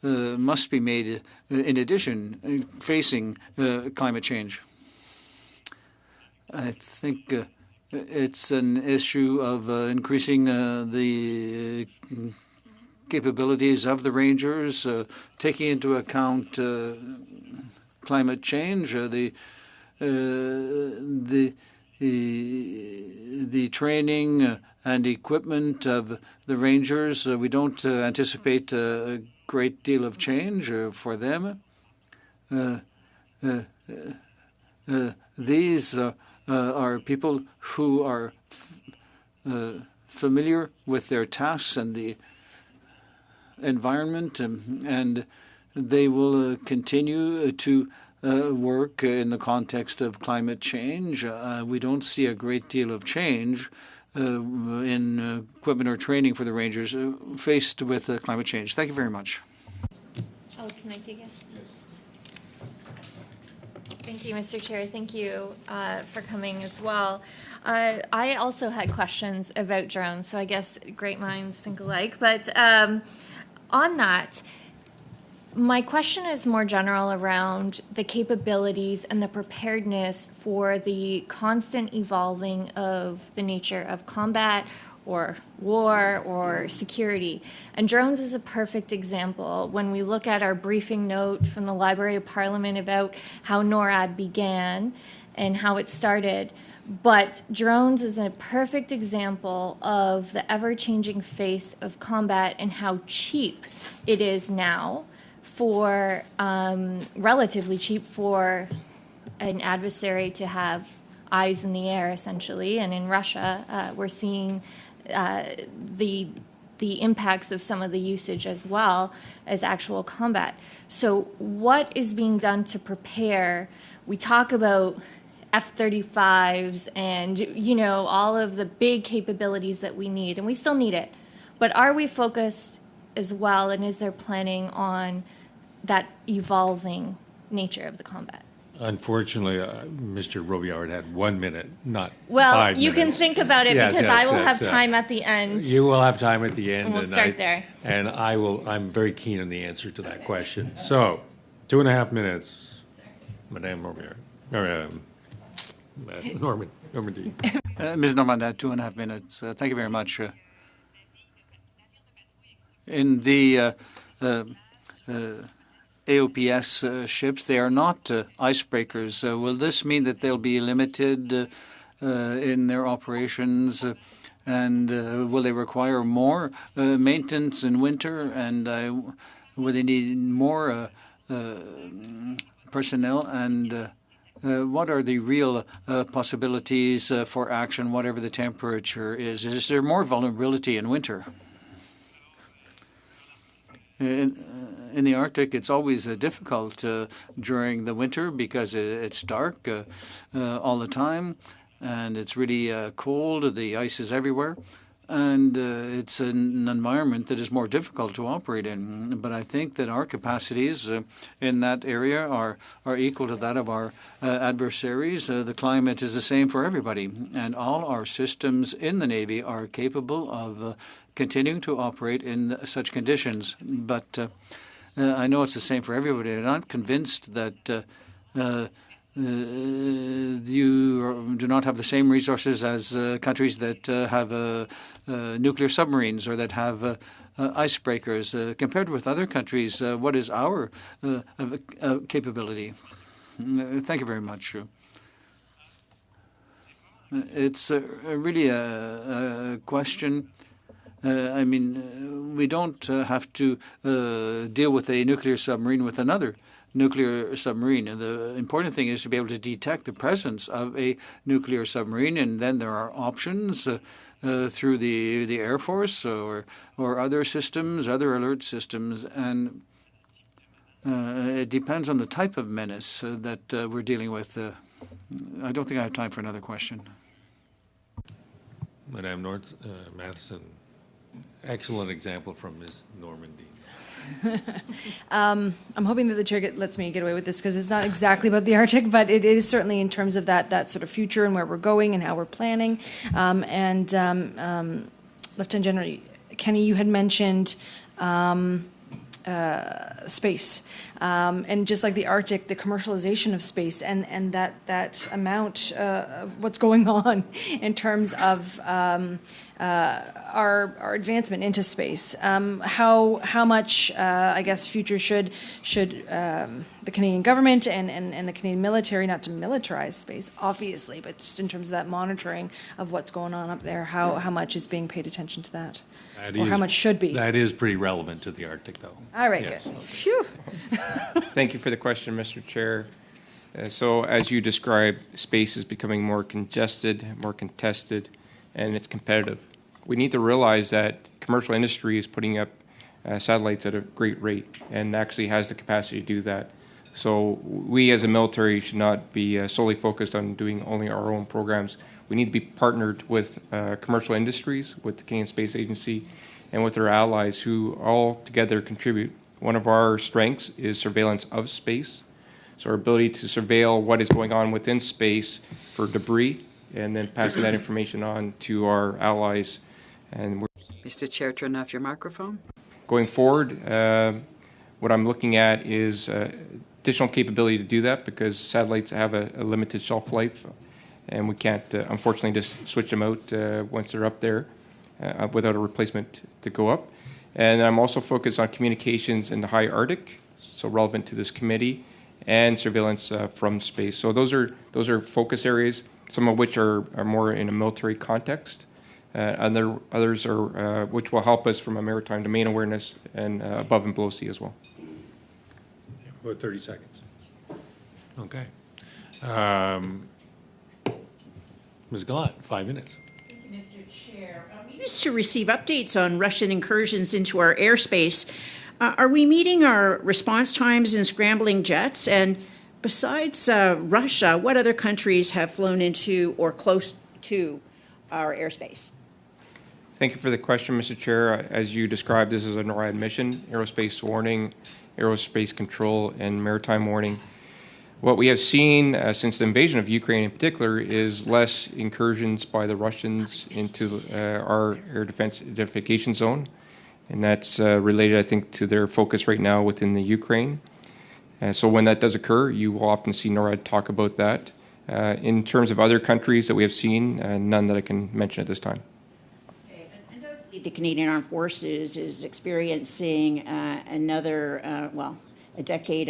must be made in addition facing climate change? I think it's an issue of increasing the capabilities of the Rangers, taking into account climate change, the training and equipment of the Rangers. We don't anticipate a great deal of change for them. These are people who are familiar with their tasks and the environment, and they will continue to work in the context of climate change. We don't see a great deal of change in equipment or training for the Rangers faced with climate change. Thank you very much. Oh, can I take it? Thank you, Mr. Chair. Thank you for coming as well. I also had questions about drones, so I guess great minds think alike. But on that, my question is more general around the capabilities and the preparedness for the constant evolving of the nature of combat or war or security. And drones is a perfect example. When we look at our briefing note from the Library of Parliament about how NORAD began and how it started, but drones is a perfect example of the ever-changing face of combat and how cheap it is now for, relatively cheap for an adversary to have eyes in the air, essentially. And in Russia, we're seeing the impacts of some of the usage as well as actual combat. So what is being done to prepare? We talk about F-35s and, you know, all of the big capabilities that we need, and we still need it. But are we focused as well, and is there planning on that evolving nature of the combat? Unfortunately, Mr. Robillard had 1 minute, not Well, 5 you minutes. can think about it Yes, because yes, I will yes, have time at the end. You will have time at the end. And we'll start there. And I'm very keen on the answer to that question. So, 2.5 minutes, Madame Robillard. Normandy. Ms. Normandin, 2.5 minutes. Thank you very much. In the AOPS ships, they are not icebreakers. Will this mean that they'll be limited in their operations, and will they require more maintenance in winter, and will they need more personnel, and what are the real possibilities for action, whatever the temperature is? Is there more vulnerability in winter? In the Arctic, it's always difficult during the winter because it's dark all the time, and it's really cold. The ice is everywhere, and it's an environment that is more difficult to operate in. But I think that our capacities in that area are equal to that of our adversaries. The climate is the same for everybody, and all our systems in the Navy are capable of continuing to operate in such conditions. But I know it's the same for everybody. I'm not convinced that you do not have the same resources as countries that have nuclear submarines or that have icebreakers. Compared with other countries, what is our capability? Thank you very much. It's really a question. I mean, we don't have to deal with a nuclear submarine with another nuclear submarine. And the important thing is to be able to detect the presence of a nuclear submarine, and then there are options through the Air Force or other systems, other alert systems, and it depends on the type of menace that we're dealing with. I don't think I have time for another question. Madame Matheson, excellent example from Ms. Normandy. I'm hoping that the chair lets me get away with this because it's not exactly about the Arctic, but it is certainly in terms of that sort of future and where we're going and how we're planning. Lieutenant General Kenny, you had mentioned space, and just like the Arctic, the commercialization of space and that amount of what's going on in terms of our advancement into space. How much I guess future should the Canadian government and the Canadian military, not to militarize space obviously, but just in terms of that monitoring of what's going on up there, how much is being paid attention to that? Or how much should be? That is pretty relevant to the Arctic, though. All right, yes. Good. Phew. Thank you for the question, Mr. Chair. So as you described, space is becoming more congested, more contested, and it's competitive. We need to realize that commercial industry is putting up satellites at a great rate and actually has the capacity to do that. So we as a military should not be solely focused on doing only our own programs. We need to be partnered with commercial industries, with the Canadian Space Agency, and with our allies who all together contribute. One of our strengths is surveillance of space. So our ability to surveil what is going on within space for debris and then passing that information on to our allies. And we're Mr. Chair, turn off your microphone. going forward, what I'm looking at is additional capability to do that because satellites have a limited shelf life, and we can't, unfortunately, just switch them out once they're up there without a replacement to go up. And I'm also focused on communications in the high Arctic, so relevant to this committee, and surveillance from space. So those are focus areas, some of which are more in a military context. Others are which will help us from a maritime domain awareness and above and below sea as well. About 30 seconds. Okay. Ms. Gallant, 5 minutes. Thank you, Mr. Chair. We used to receive updates on Russian incursions into our airspace. Are we meeting our response times in scrambling jets? And besides Russia, what other countries have flown into or close to our airspace? Thank you for the question, Mr. Chair. As you described, this is a NORAD mission, aerospace warning, aerospace control, and maritime warning. What we have seen since the invasion of Ukraine in particular is less incursions by the Russians into our air defense identification zone. And that's related, I think, to their focus right now within the Ukraine. So when that does occur, you will often see NORAD talk about that. In terms of other countries that we have seen, none that I can mention at this time. The Canadian Armed Forces is experiencing another, a decade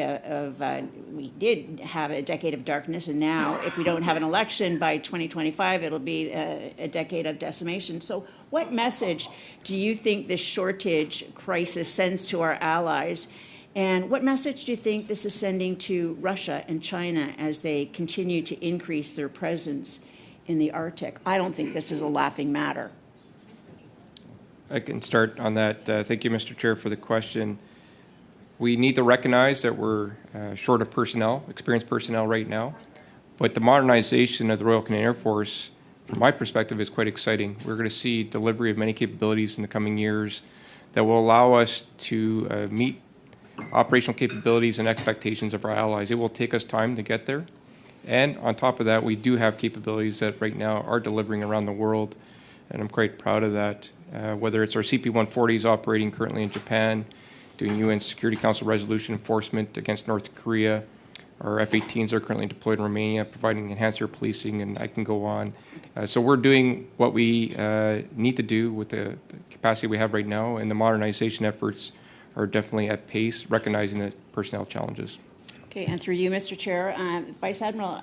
we did have a decade of darkness, and now if we don't have an election by 2025, it'll be a decade of decimation. So what message do you think this shortage crisis sends to our allies? And what message do you think this is sending to Russia and China as they continue to increase their presence in the Arctic? I don't think this is a laughing matter. I can start on that. Thank you, Mr. Chair, for the question. We need to recognize that we're short of personnel, experienced personnel right now, but the modernization of the Royal Canadian Air Force, from my perspective, is quite exciting. We're going to see delivery of many capabilities in the coming years that will allow us to meet operational capabilities and expectations of our allies. It will take us time to get there. And on top of that, we do have capabilities that right now are delivering around the world, and I'm quite proud of that. Whether it's our CP-140s operating currently in Japan, doing UN Security Council resolution enforcement against North Korea, our F-18s are currently deployed in Romania, providing enhanced air policing, and I can go on. So we're doing what we need to do with the capacity we have right now, and the modernization efforts are definitely at pace, recognizing the personnel challenges. Okay, and through you, Mr. Chair, Vice Admiral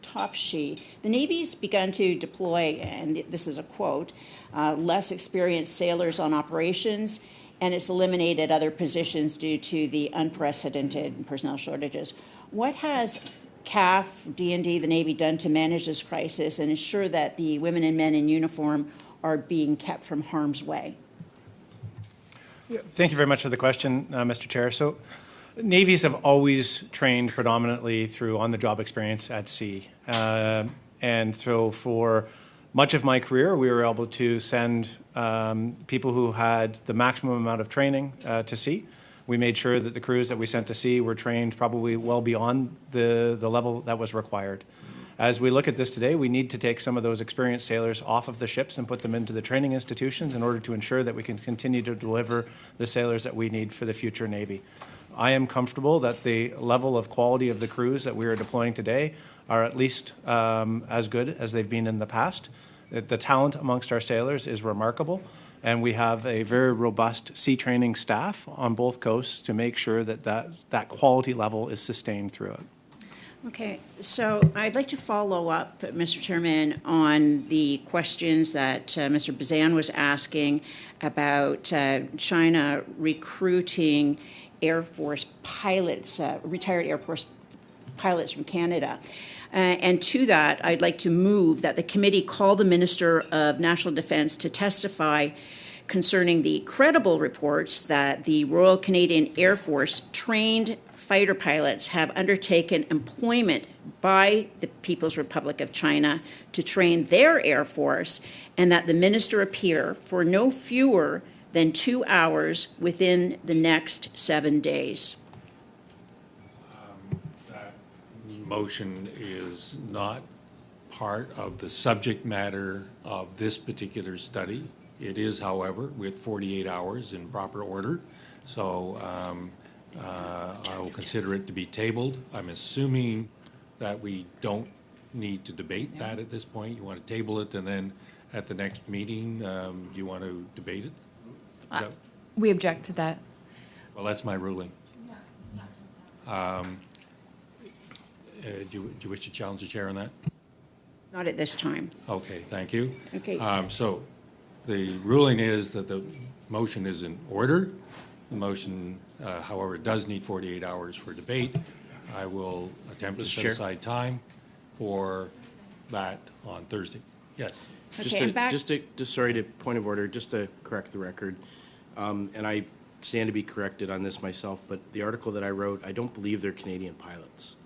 Topshee, the Navy's begun to deploy, and this is a quote, less experienced sailors on operations, and it's eliminated other positions due to the unprecedented personnel shortages. What has CAF, DND, the Navy done to manage this crisis and ensure that the women and men in uniform are being kept from harm's way? Thank you very much for the question, Mr. Chair. So navies have always trained predominantly through on-the-job experience at sea. And so for much of my career, we were able to send people who had the maximum amount of training to sea. We made sure that the crews that we sent to sea were trained probably well beyond the level that was required. As we look at this today, we need to take some of those experienced sailors off of the ships and put them into the training institutions in order to ensure that we can continue to deliver the sailors that we need for the future Navy. I am comfortable that the level of quality of the crews that we are deploying today are at least as good as they've been in the past. The talent amongst our sailors is remarkable, and we have a very robust sea training staff on both coasts to make sure that that quality level is sustained through it. Okay, so I'd like to follow up, Mr. Chairman, on the questions that Mr. Bazan was asking about China recruiting Air Force pilots, retired Air Force pilots from Canada. And to that, I'd like to move that the committee call the Minister of National Defence to testify concerning the credible reports that the Royal Canadian Air Force trained fighter pilots have undertaken employment by the People's Republic of China to train their Air Force, and that the minister appear for no fewer than 2 hours within the next 7 days. motion is not part of the subject matter of this particular study. It is, however, with 48 hours in proper order. So I will consider it to be tabled. I'm assuming that we don't need to debate that at this point. You want to table it, and then at the next meeting, do you want to debate it? We object to that. Well, that's my ruling. Do you wish to challenge the chair on that? Not at this time. Okay, thank you. Okay. So the ruling is that the motion is in order. The motion, however, does need 48 hours for debate. I will attempt to set aside time for that on Thursday. Yes. Sorry, to point of order, just to correct the record, and I stand to be corrected on this myself, but the article that I wrote, I don't believe they're Canadian pilots.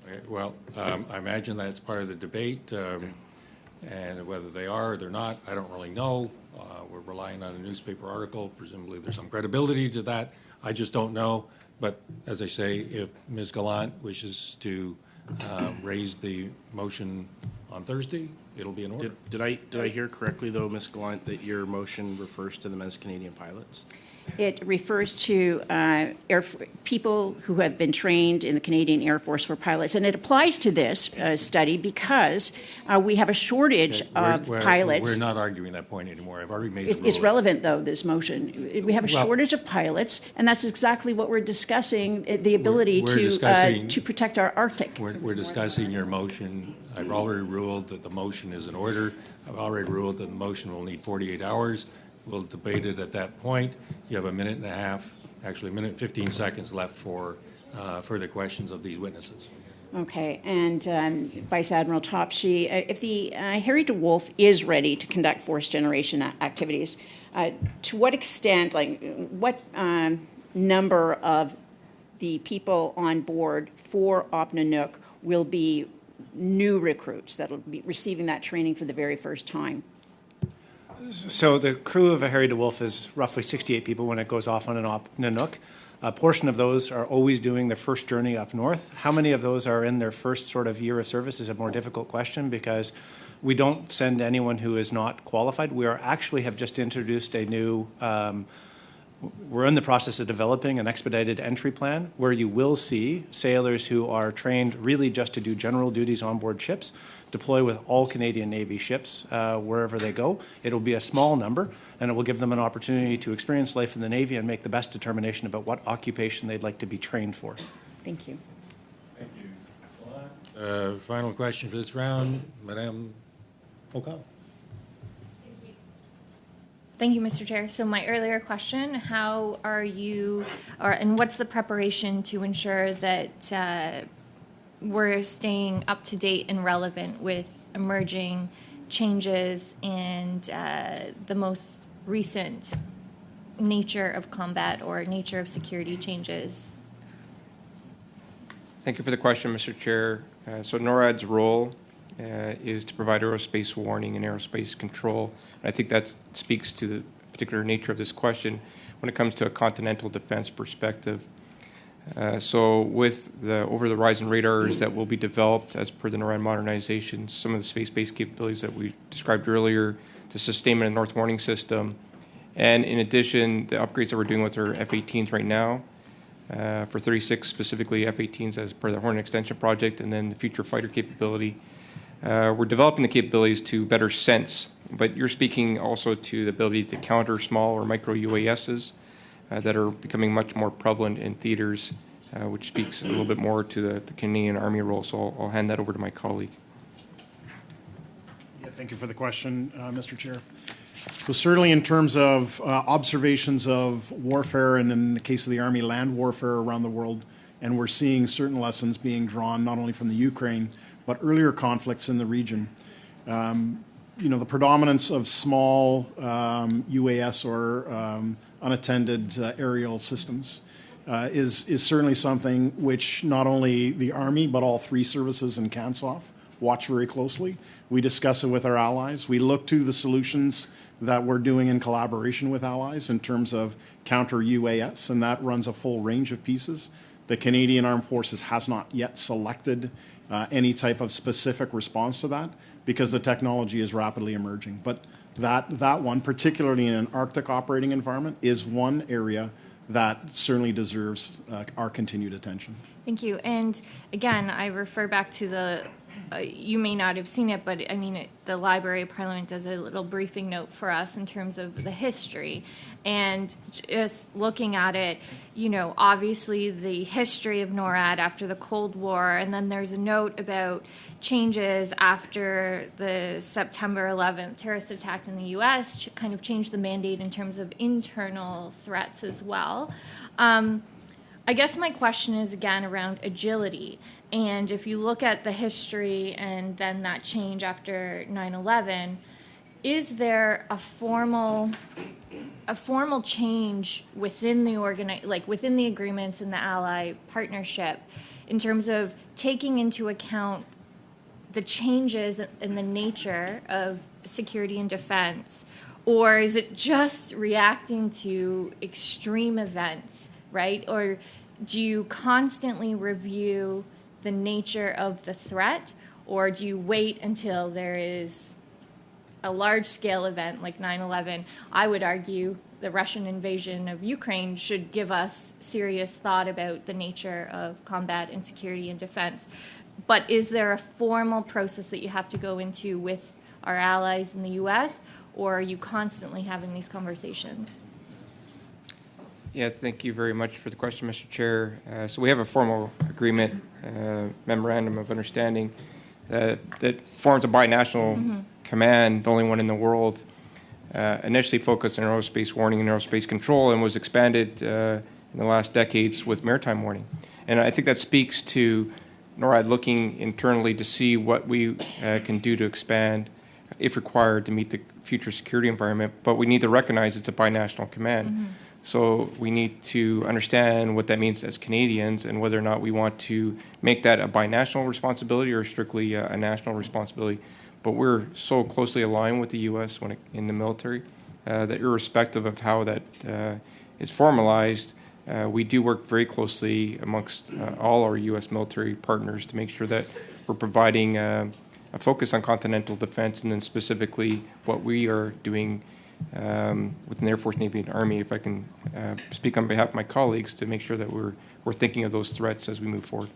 Okay, well, I imagine that's part of the debate, and whether they are or they're not, I don't really know. We're relying on a newspaper article. Presumably there's some credibility to that. I just don't know. But as I say, if Ms. Gallant wishes to raise the motion on Thursday, it'll be in order. Did I hear correctly, though, Ms. Gallant, that your motion refers to them as Canadian pilots? It refers to people who have been trained in the Canadian Air Force for pilots, and it applies to this study because we have a shortage of pilots. We're not arguing that point anymore. I've already made the ruling. It's relevant, though, this motion. We have a shortage of pilots, and that's exactly what we're discussing, the ability to protect our Arctic. We're discussing your motion. I've already ruled that the motion is in order. I've already ruled that the motion will need 48 hours. We'll debate it at that point. You have a minute and a half, actually a minute and 15 seconds left for further questions of these witnesses. Okay, and Vice Admiral Topshee, if the Harry DeWolf is ready to conduct force generation activities, to what extent, what number of the people on board for Opnanook will be new recruits that will be receiving that training for the very first time? So the crew of a Harry DeWolf is roughly 68 people when it goes off on an Nanook. A portion of those are always doing their first journey up north. How many of those are in their first sort of year of service is a more difficult question because we don't send anyone who is not qualified. We have just introduced a new, we're in the process of developing an expedited entry plan where you will see sailors who are trained really just to do general duties on board ships deploy with all Canadian Navy ships wherever they go. It'll be a small number, and it will give them an opportunity to experience life in the Navy and make the best determination about what occupation they'd like to be trained for. Thank you. Thank you. Final question for this round, Madame O'Connell. Thank you, Mr. Chair. So my earlier question, how are you, and what's the preparation to ensure that we're staying up to date and relevant with emerging changes and the most recent nature of combat or nature of security changes? Thank you for the question, Mr. Chair. So NORAD's role is to provide aerospace warning and aerospace control. And I think that speaks to the particular nature of this question when it comes to a continental defense perspective. So with the over-the-horizon radars that will be developed as per the NORAD modernization, some of the space-based capabilities that we described earlier, the sustainment of the North Warning System, and in addition, the upgrades that we're doing with our F-18s right now, for 36 specifically F-18s as per the Hornet Extension Project, and then the future fighter capability. We're developing the capabilities to better sense, but you're speaking also to the ability to counter small or micro UASs that are becoming much more prevalent in theaters, which speaks a little bit more to the Canadian Army role. So I'll hand that over to my colleague. Yeah, thank you for the question, Mr. Chair. So certainly in terms of observations of warfare, and in the case of the Army, land warfare around the world, and we're seeing certain lessons being drawn not only from the Ukraine, but earlier conflicts in the region. The predominance of small UAS or unattended aerial systems is certainly something which not only the Army, but all three services in CANSOF watch very closely. We discuss it with our allies. We look to the solutions that we're doing in collaboration with allies in terms of counter UAS, and that runs a full range of pieces. The Canadian Armed Forces has not yet selected any type of specific response to that because the technology is rapidly emerging. But that one, particularly in an Arctic operating environment, is one area that certainly deserves our continued attention. Thank you. And again, I refer back to the, you may not have seen it, but I mean, the Library of Parliament does a little briefing note for us in terms of the history. And just looking at it, you know, obviously the history of NORAD after the Cold War, and then there's a note about changes after the September 11th terrorist attack in the U.S., kind of changed the mandate in terms of internal threats as well. I guess my question is again around agility. And if you look at the history and then that change after 9/11, is there a formal change within the within the agreements in the ally partnership in terms of taking into account the changes in the nature of security and defense, or is it just reacting to extreme events, right? Or do you constantly review the nature of the threat, or do you wait until there is a large-scale event like 9/11? I would argue the Russian invasion of Ukraine should give us serious thought about the nature of combat and security and defense. But is there a formal process that you have to go into with our allies in the U.S., or are you constantly having these conversations? Yeah, thank you very much for the question, Mr. Chair. So we have a formal agreement, memorandum of understanding that forms a binational command, the only one in the world, initially focused on aerospace warning and aerospace control, and was expanded in the last decades with maritime warning. And I think that speaks to NORAD looking internally to see what we can do to expand, if required, to meet the future security environment. But we need to recognize it's a binational command. So we need to understand what that means as Canadians and whether or not we want to make that a binational responsibility or strictly a national responsibility. But we're so closely aligned with the U.S. in the military that irrespective of how that is formalized, we do work very closely amongst all our U.S. military partners to make sure that we're providing a focus on continental defense, and then specifically what we are doing within the Air Force, Navy, and Army, if I can speak on behalf of my colleagues, to make sure that we're thinking of those threats as we move forward.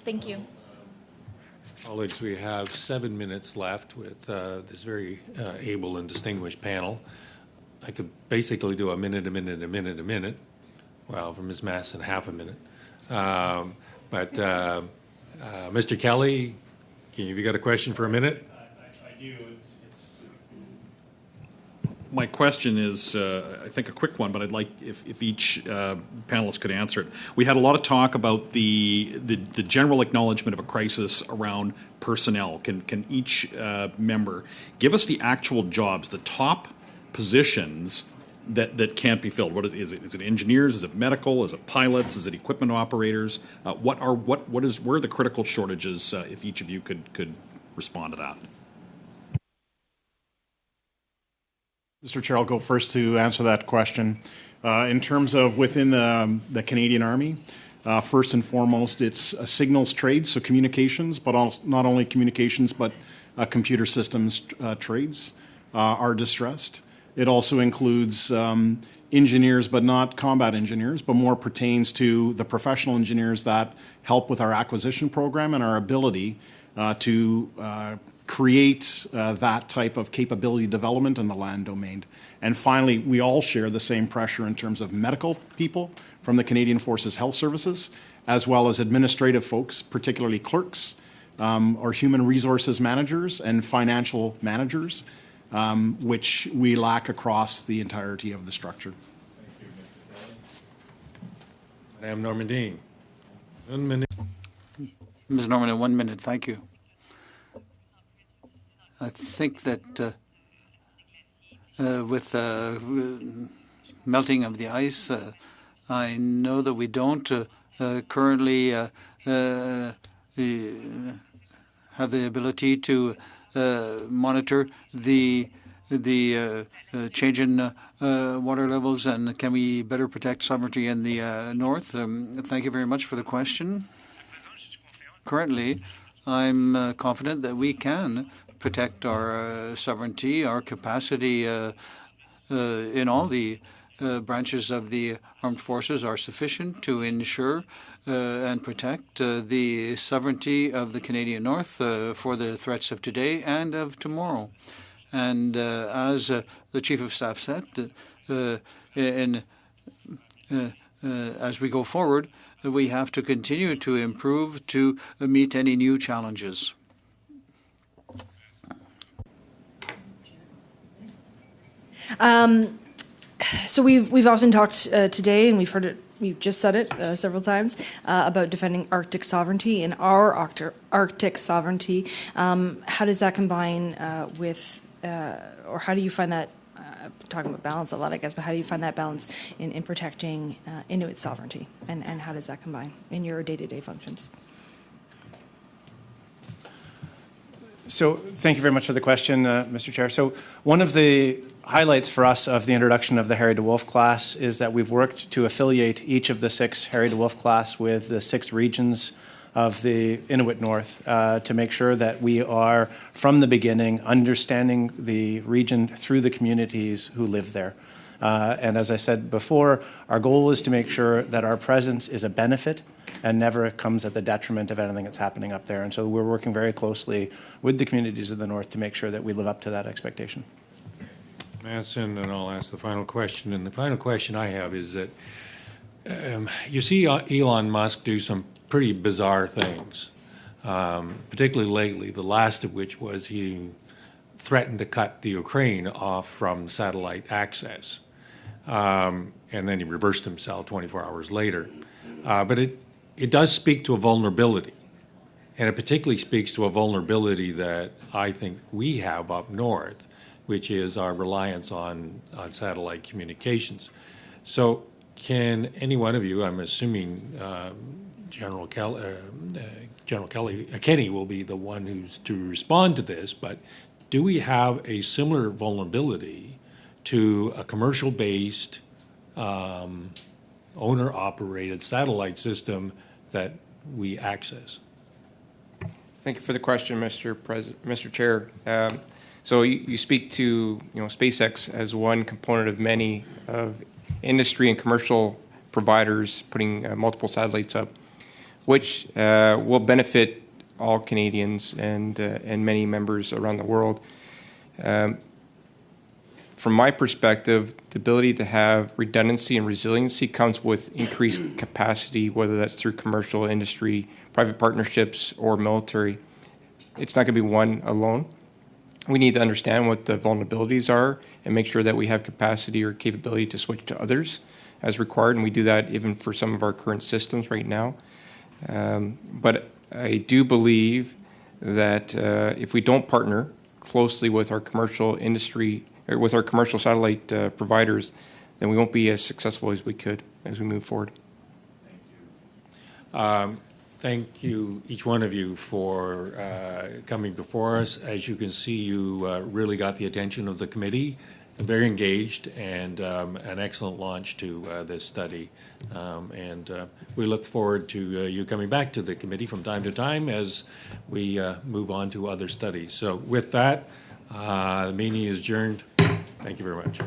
Thank you. Colleagues, we have 7 minutes left with this very able and distinguished panel. I could basically do a minute. Well, for Ms. Masson, half a minute. But Mr. Kelly, have you got a question for a minute? I do. My question is, I think, a quick one, but I'd like if each panelist could answer it. We had a lot of talk about the general acknowledgement of a crisis around personnel. Can each member give us the actual jobs, the top positions that can't be filled? What is it? Is it engineers? Is it medical? Is it pilots? Is it equipment operators? Where are the critical shortages? If each of you could respond to that. Mr. Chair, I'll go first to answer that question. In terms of within the Canadian Army, first and foremost, it's a signals trade, so communications, but also not only communications, but computer systems trades are distressed. It also includes engineers, but not combat engineers, but more pertains to the professional engineers that help with our acquisition program and our ability to create that type of capability development in the land domain. And finally, we all share the same pressure in terms of medical people from the Canadian Forces Health Services, as well as administrative folks, particularly clerks, or human resources managers and financial managers, which we lack across the entirety of the structure. Thank you, Mr. Kelly. Madame Normandin. 1 minute. Ms. Norman, 1 minute. Thank you. I think that with melting of the ice, I know that we don't currently have the ability to monitor the change in water levels, and can we better protect sovereignty in the north? Thank you very much for the question. currently, I'm confident that we can protect our sovereignty, our capacity in all the branches of the armed forces are sufficient to ensure and protect the sovereignty of the Canadian North for the threats of today and of tomorrow. And as the Chief of Staff said, as we go forward, we have to continue to improve to meet any new challenges. So we've often talked today, and we've heard it. We've just said it several times about defending Arctic sovereignty and our Arctic sovereignty. How does that combine with, or how do you find that? Talking about balance a lot, I guess, but how do you find that balance in protecting Inuit sovereignty, and how does that combine in your day-to-day functions? So thank you very much for the question, Mr. Chair. So one of the highlights for us of the introduction of the Harry DeWolf class is that we've worked to affiliate each of the 6 Harry DeWolf class with the 6 regions of the Inuit North to make sure that we are, from the beginning, understanding the region through the communities who live there. And as I said before, our goal is to make sure that our presence is a benefit and never comes at the detriment of anything that's happening up there. And so we're working very closely with the communities of the North to make sure that we live up to that expectation. Manson, and I'll ask the final question. And the final question I have is that you see Elon Musk do some pretty bizarre things, particularly lately, the last of which was he threatened to cut the Ukraine off from satellite access. And then he reversed himself 24 hours later. But it does speak to a vulnerability. And it particularly speaks to a vulnerability that I think we have up north, which is our reliance on satellite communications. So can any one of you, I'm assuming General Kenny will be the one who's to respond to this, but do we have a similar vulnerability to a commercial-based, owner-operated satellite system that we access? Thank you for the question, Mr. Chair. So you speak to SpaceX as one component of many of industry and commercial providers putting multiple satellites up, which will benefit all Canadians and many members around the world. From my perspective, the ability to have redundancy and resiliency comes with increased capacity, whether that's through commercial, industry, private partnerships, or military. It's not going to be one alone. We need to understand what the vulnerabilities are and make sure that we have capacity or capability to switch to others as required, and we do that even for some of our current systems right now. But I do believe that if we don't partner closely with our commercial industry, or with our commercial satellite providers, then we won't be as successful as we could as we move forward. Thank you, each one of you, for coming before us. As you can see, you really got the attention of the committee, very engaged, and an excellent launch to this study. And we look forward to you coming back to the committee from time to time as we move on to other studies. So with that, the meeting is adjourned. Thank you very much.